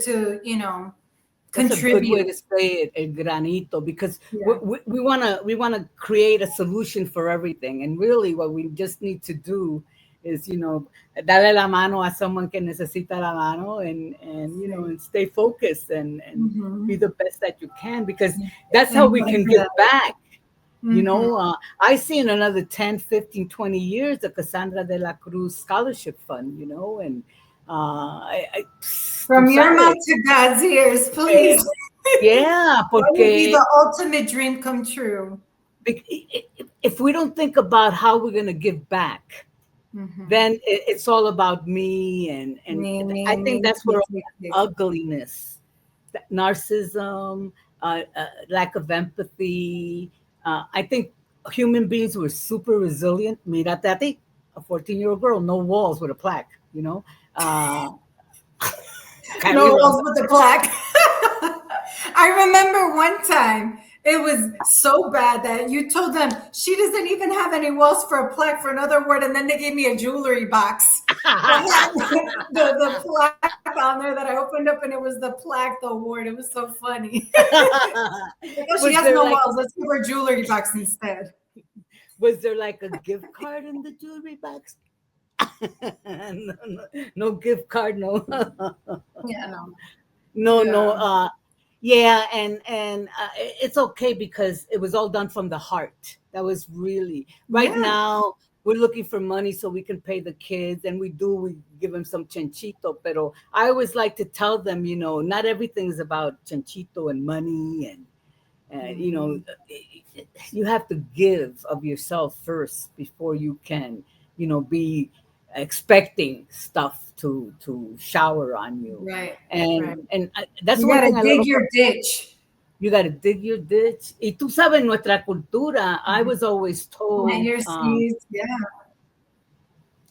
That's a good way contribute. to say it, el granito, because Yeah. we wanna create a solution for everything, and really, what we just need to do is, darle la mano a someone que necesita la mano, and Right. and stay focused and be Mhm. the best that you can, because that's how we And can for give that. back. Mhm. I see in another 10, 15, 20 years the Cassandra de la Cruz Scholarship Fund, and tú From your mouth sabes. to God's ears, Eh, please. yeah, That would be porque the ultimate dream come true. if we don't think about how we're going to give back, Mhm. then it's all about me, and I think that's where all that Me. ugliness, that narcissism, lack of empathy. I think human beings were super resilient. Mira, Tati, a 14-year-old girl, no walls with a plaque. Uh, Kylie No walls Ronda. with the plaque. I remember one time it was so bad that you told them she doesn't even have any walls for a plaque for another word, and then they gave me a jewelry box that had the plaque on there that I opened up, and it was the plaque, the award. It was so funny. Like, oh, she was has there no like walls. Let's give her a jewelry box instead. was there like a gift card in the jewelry box? No, no, no gift card, no. Yeah, no. No, no. Yeah. Yeah, and it's okay because it was all done from the heart. That was really right Yeah. now. We're looking for money so we can pay the kids, and we give them some chanchito. Pero I always like to tell them, not everything is about chanchito and money, and Mhm. you have to give of yourself first before you can, be expecting stuff to shower on you. Right. and Right. and I, that's You one got to thing I love dig about. your ditch. You got to dig your ditch. Y tú sabes, nuestra cultura, I was always Plant told, your seeds. Yeah.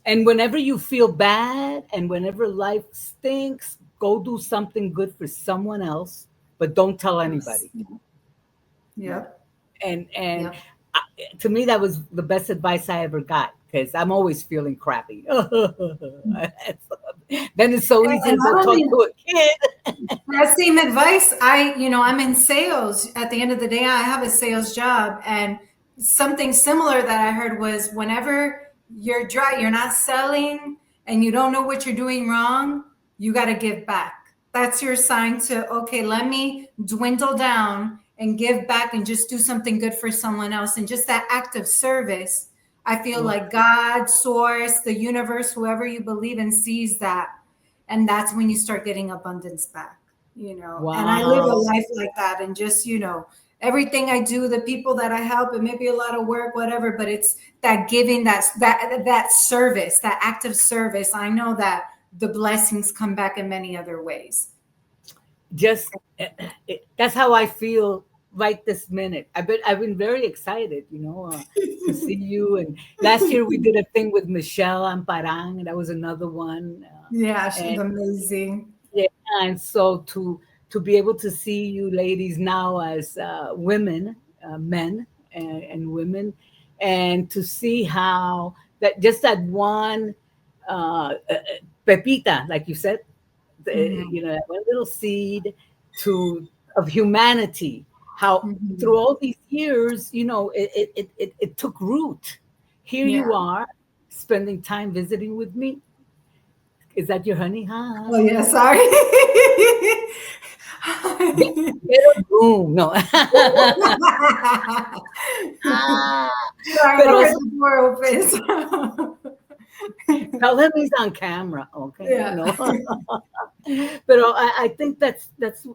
and whenever you feel bad and whenever life stinks, go do something good for someone else, but don't tell Yes. anybody. No. Yep. And Yep. I, to me, that was the best advice I ever got because I'm always feeling crappy. Then it's so easy And to go not talk only to a kid. that same advice, I'm in sales. At the end of the day, I have a sales job. And something similar that I heard was whenever you're dry, you're not selling and you don't know what you're doing wrong, you got to give back. That's your sign to, okay, let me dwindle down and give back and just do something good for someone else. And just that act of service, I feel Wow. like God, source, the universe, whoever you believe in sees that. And that's when you start getting abundance back, and I live a Wow. life like that. And just, everything I do, the people that I help, it may be a lot of work, whatever, but it's that giving, that service, that act of service. I know that the blessings come back in many other ways. Just that's how I feel right this minute. I've been very excited, to see you. And last year we did a thing with Michelle Amparang, and that was another one. Yeah, she's And amazing. yeah, and so to be able to see you ladies now as women, men and women, and to see how that just that one pepita, like you said, Mhm. that one little seed to of humanity, how through Mhm. all these years, it took root. Here Yeah. you are spending time visiting with me. Is that your honey? Oh, Hi. yeah, sorry. Get, get a room. No. Sorry, I Pero heard the door opens. tell him he's on camera, okay? Yeah. But I think that's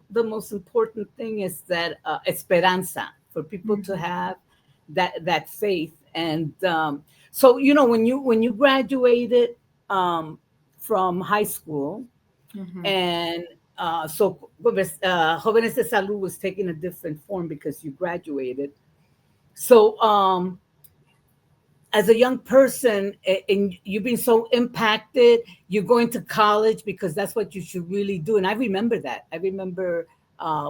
the most important thing is that esperanza for people to Mhm. have that faith. And so when you graduated from high school, Mhm. and so Jóvenes de Salud was taking a different form because you graduated. So as a young person, and you've been so impacted, you're going to college because that's what you should really do. And I remember that. I remember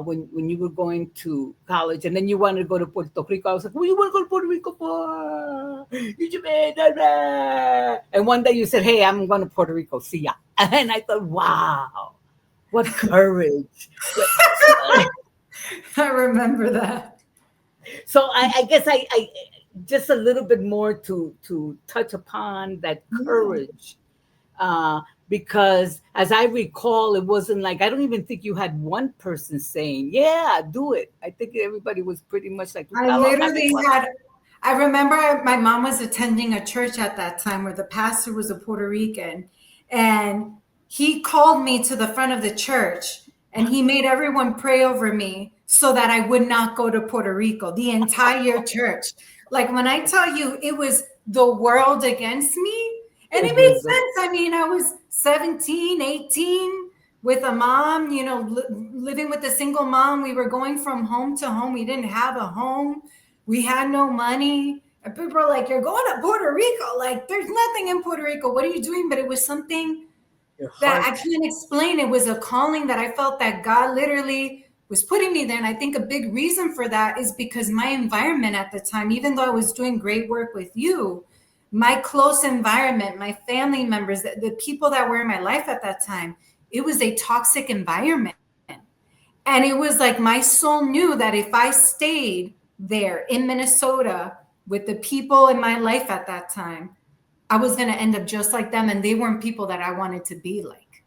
when you were going to college, and then you wanted to go to Puerto Rico. I was like, "What do you want to go to Puerto Rico for? You should be da, da." And one day you said, "Hey, I'm going to Puerto Rico. See ya." And I thought, "Wow, what courage!" So, I remember that. so I guess I just a little bit more to touch upon that Yeah. courage, because as I recall, it wasn't like I don't even think you had one person saying, "Yeah, do it." I think everybody was pretty much like, I "Está loca, mi literally amor." had, I remember my mom was attending a church at that time where the pastor was a Puerto Rican. And he called me to the front of the church and he made everyone pray over me so that I would not go to Puerto Rico, the entire church. Like when I tell you, it was the world against me. And it It made was sense. I mean, I was 17, 18 with a mom, living with a single mom. We were going from home to home. We didn't have a home. We had no money. And people are like, "You're going to Puerto Rico. Like, there's nothing in Puerto Rico. What are you doing?" But it was something your that I heart. can't explain. It was a calling that I felt that God literally was putting me there. And I think a big reason for that is because my environment at the time, even though I was doing great work with you, my close environment, my family members, the people that were in my life at that time, it was a toxic environment. And it was like my soul knew that if I stayed there in Minnesota with the people in my life at that time, I was going to end up just like them. And they weren't people that I wanted to be like.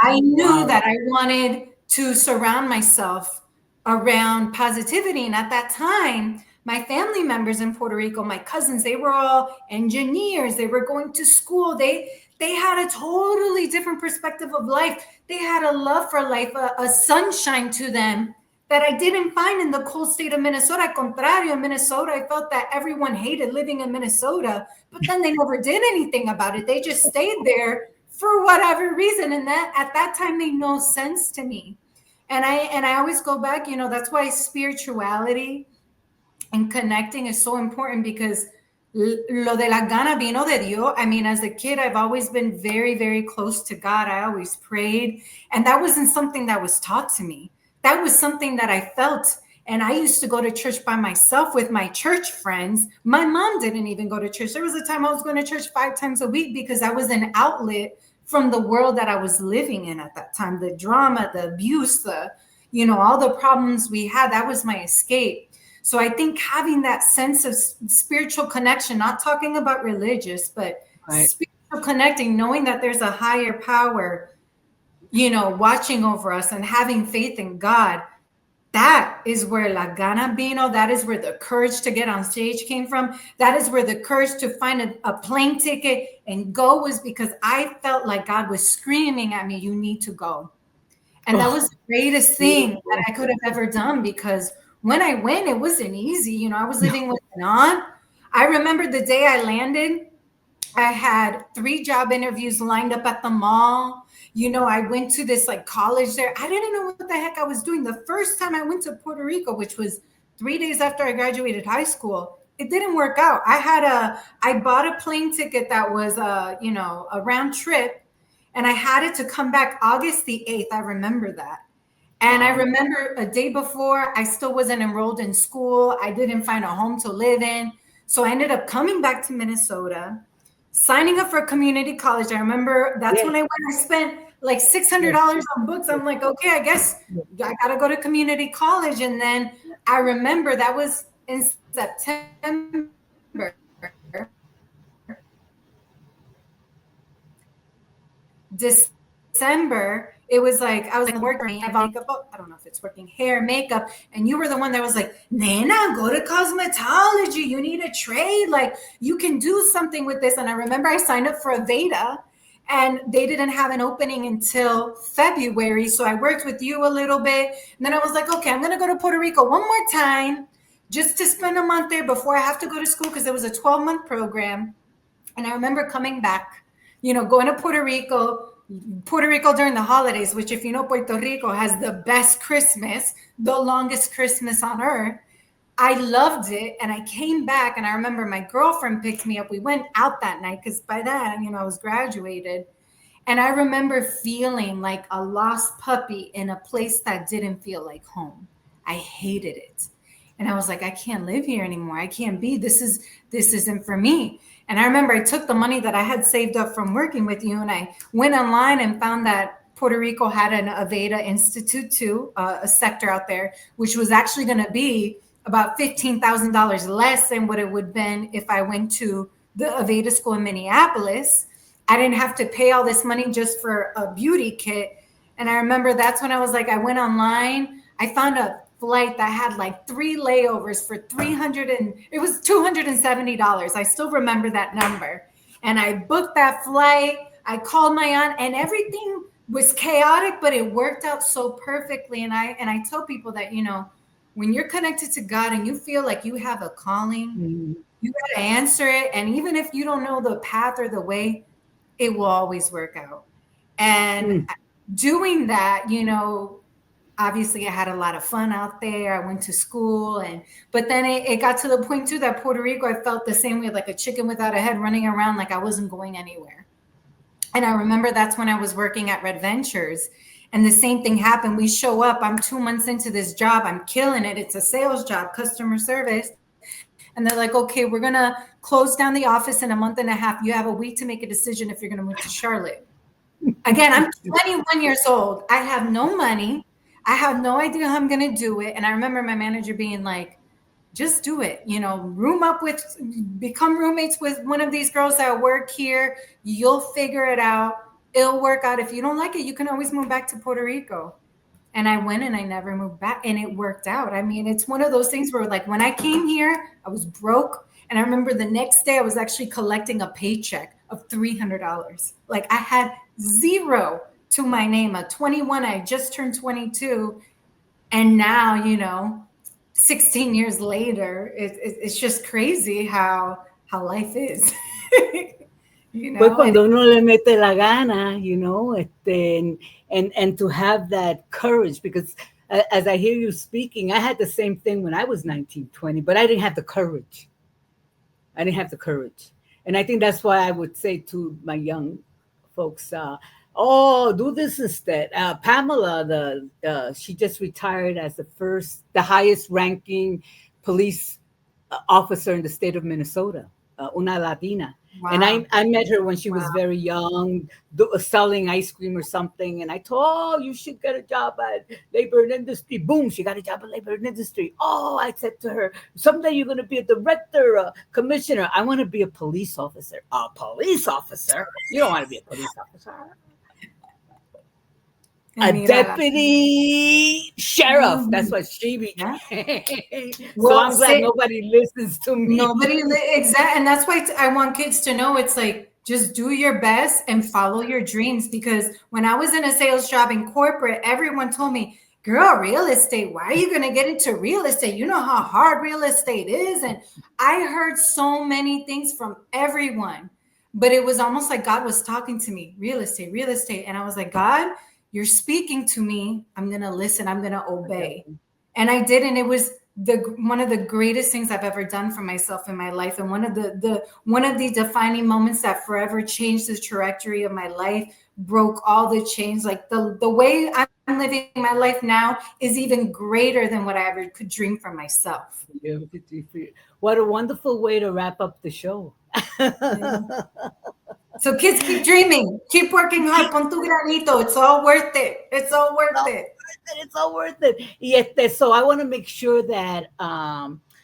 I knew Wow. that I wanted to surround myself around positivity. And at that time, my family members in Puerto Rico, my cousins, they were all engineers. They were going to school. They had a totally different perspective of life. They had a love for life, a sunshine to them that I didn't find in the cold state of Minnesota. Contrario, in Minnesota, I felt that everyone hated living in Minnesota, but then they never did anything about it. They just stayed there for whatever reason. And that at that time made no sense to me. And I always go back, that's why spirituality and connecting is so important, because lo de la gana vino de Dios. I mean, as a kid, I've always been very, very close to God. I always prayed. And that wasn't something that was taught to me. That was something that I felt. And I used to go to church by myself with my church friends. My mom didn't even go to church. There was a time I was going to church 5 times a week, because that was an outlet from the world that I was living in at that time. The drama, the abuse, all the problems we had, that was my escape. So I think having that sense of spiritual connection, not talking about religious, but spiritual connecting, knowing that there's a higher power, watching over us, and having faith in God, that is where la gana vino, that is where the courage to get on stage came from. That is where the courage to find a plane ticket and go was, because I felt like God was screaming at me, you need to go. And that was the greatest thing that I could have ever done, because when I went, it wasn't easy. I was living with an aunt. I remember the day I landed, I had 3 job interviews lined up at the mall. I went to this college there. I didn't know what the heck I was doing. The first time I went to Puerto Rico, which was 3 days after I graduated high school, it didn't work out. I bought a plane ticket that was a round trip, and I had it to come back August the 8th. I remember that. And I remember a day before, I still wasn't enrolled in school. I didn't find a home to live in. So I ended up coming back to Minnesota, signing up for a community college. I remember that's when I went. I spent like $600 on books. I'm like, okay, I guess I got to go to community college. And then I remember that was in September. December, it was like I was working. I have makeup. I don't know if it's working. Hair, makeup, and you were the one that was like, "Nena, go to cosmetology. You need a trade. Like you can do something with this." And I remember I signed up for Aveda, and they didn't have an opening until February. So I worked with you a little bit, and then I was like, "Okay, I'm gonna go to Puerto Rico one more time, just to spend a month there before I have to go to school," because it was a 12-month program. And I remember coming back, going to Puerto Rico during the holidays, which, if you know, Puerto Rico has the best Christmas, the longest Christmas on earth. I loved it. And I came back, and I remember my girlfriend picked me up. We went out that night, because by then, I was graduated. And I remember feeling like a lost puppy in a place that didn't feel like home. I hated it. And I was like, I can't live here anymore. I can't be. This isn't for me. And I remember I took the money that I had saved up from working with you, and I went online and found that Puerto Rico had an Aveda Institute too, a sector out there, which was actually going to be about $15,000 less than what it would have been if I went to the Aveda school in Minneapolis. I didn't have to pay all this money just for a beauty kit. And I remember that's when I was like, I went online, I found a flight that had like 3 layovers for it was $270. I still remember that number. And I booked that flight. I called my aunt, and everything was chaotic, but it worked out so perfectly. And I tell people that, when you're connected to God and you feel like you have a calling, you got to answer it. And even if you don't know the path or the way, it will always work out. And doing that, obviously I had a lot of fun out there. I went to school, but then it got to the point too that Puerto Rico, I felt the same way, like a chicken without a head, running around like I wasn't going anywhere. And I remember that's when I was working at Red Ventures, and the same thing happened. We show up, I'm 2 months into this job, I'm killing it. It's a sales job, customer service. And they're like, okay, we're going to close down the office in a month and a half. You have a week to make a decision if you're going to move to Charlotte. Again, I'm 21 years old. I have no money. I have no idea how I'm going to do it. And I remember my manager being like, just do it, become roommates with one of these girls that work here. You'll figure it out. It'll work out. If you don't like it, you can always move back to Puerto Rico. And I went, and I never moved back, and it worked out. I mean, it's one of those things where, like, when I came here, I was broke. And I remember the next day I was actually collecting a paycheck of $300. Like, I had zero to my name. At 21, I just turned 22. And now, 16 years later, it's just crazy how life is. you Pues know, and cuando uno le mete la gana, and to have that courage, because as I hear you speaking, I had the same thing when I was 19, 20, but I didn't have the courage. I didn't have the courage. And I think that's why I would say to my young folks, oh, do this instead. Pamela, she just retired as the highest ranking police officer in the state of Minnesota, una Latina. And wow, I met her when she wow. was very young, selling ice cream or something. And I told her, oh, you should get a job at labor and industry. Boom, she got a job at labor and industry. Oh, I said to her, someday you're going to be a director, a commissioner. I want to be a police officer. A police officer? You don't want to be a police officer. And A mira, deputy sheriff. That's mhm, what she yeah. became. So Well, I'm glad say, nobody listens to me. exact, and that's why I want kids to know it's like just do your best and follow your dreams. Because when I was in a sales job in corporate, everyone told me, "Girl, real estate. Why are you going to get into real estate? You know how hard real estate is." And I heard so many things from everyone, but it was almost like God was talking to me, real estate, and I was like, God, you're speaking to me. I'm going to listen. I'm going to obey. And I did, and it was the one of the greatest things I've ever done for myself in my life, and one of the defining moments that forever changed the trajectory of my life, broke all the chains. Like the way I'm living my life now is even greater than what I ever could dream for myself. What a wonderful way to wrap up the show. Yeah. So kids, keep dreaming, keep working hard, pon tu granito. It's all worth it. It's all worth it. It's all worth it. So I want to make sure that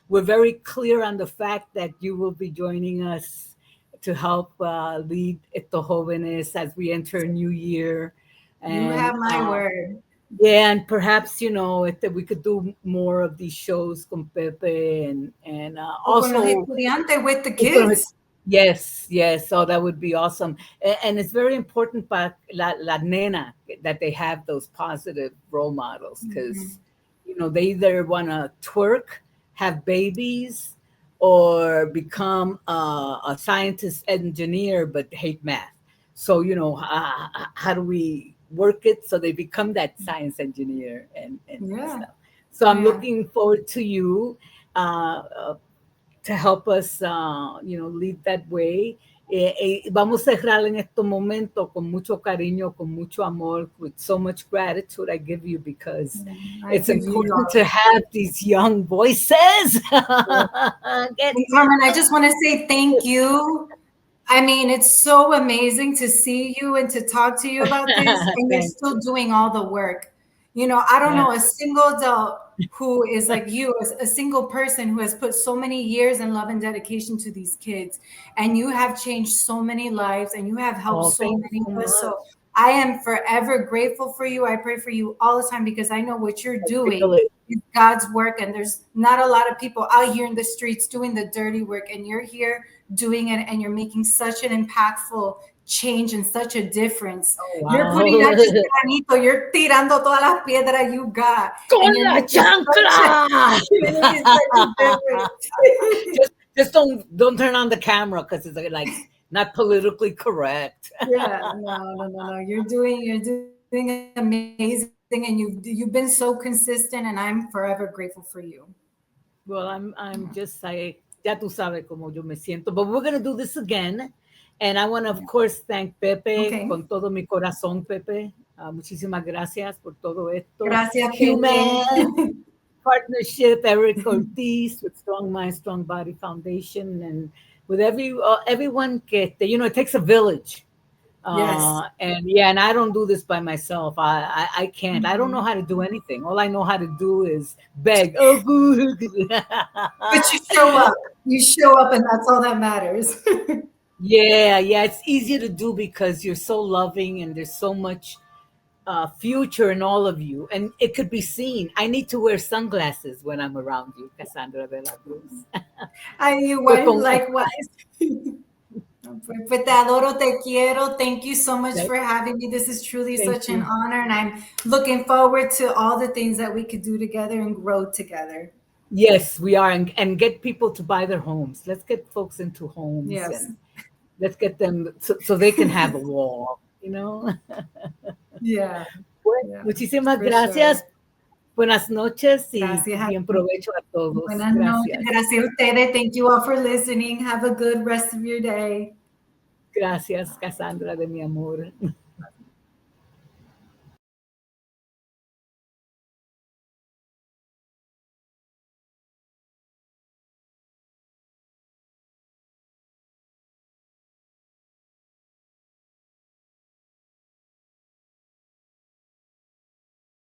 we're very clear on the fact that you will be joining us to help lead Estos Jóvenes as we enter a new year. You And have my word. yeah, and perhaps we could do more of these shows con Pepe and O con los also estudiantes with the kids. yes, yes. So that would be awesome. And it's very important para la nena that they have those positive role models because, they either want to twerk, have babies, or become a scientist engineer, but hate math. So, how do we work it so they become that science engineer and Yeah. stuff? So I'm Yeah. looking forward to you. To help us, lead that way. Vamos a cerrar en este momento con mucho cariño, con mucho amor, with so much gratitude I give you because I it's give you important to have these young voices. And Carmen, I just want to say thank you. I mean, it's so amazing to see you and to talk to you about this, and you're Thanks. still doing all the work. I don't Yeah. know a single adult who is like you, as a single person who has put so many years and love and dedication to these kids, and you have changed so many lives, and you have helped Oh, so thank many you so of us. much. So I am forever grateful for you. I pray for you all the time because I know what you're I feel doing it. is God's work, and there's not a lot of people out here in the streets doing the dirty work, and you're here doing it, and you're making such an impactful change and such a difference. Oh, You're putting not just wow. granito, you're tirando todas las piedras you got, Con and you're la making such a, chancla! you're making such a difference. just don't turn on the camera because it's like not politically correct. Yeah, no. You're doing amazing, and you've been so consistent, and I'm forever grateful for you. Well, I'm just I ya tú sabes cómo yo me siento. But we're gonna do this again. And I want to, of course, thank Pepe Okay. con todo mi corazón, Pepe. Muchísimas gracias por todo esto. Gracias, Human Pepe. Partnership, Eric Ortiz with Strong Mind, Strong Body Foundation, and with everyone it takes a village. Yes. And I don't do this by myself. I can't. I don't know how to do anything. All I know how to do is beg. Oh, But you show up. You show up, and that's all that matters. yeah. It's easier to do because you're so loving and there's so much future in all of you, and it could be seen. I need to wear sunglasses when I'm around you, Kassandra de la Cruz. You Pues want con- likewise. But te adoro, te quiero. Thank you so much Thank for having me. This is truly thank such an you. honor, and I'm looking forward to all the things that we could do together and grow together. Yes, we are, and get people to buy their homes. Let's get folks into homes Yes. Let's get them so they can have a wall, you know. Yeah. Bueno, Yeah. muchísimas For gracias. sure. Buenas noches y Gracias. bien provecho a todos. Buenas noches. Gracias. Gracias a ustedes. Thank you all for listening. Have a good rest of your day. Gracias, Cassandra de mi amor.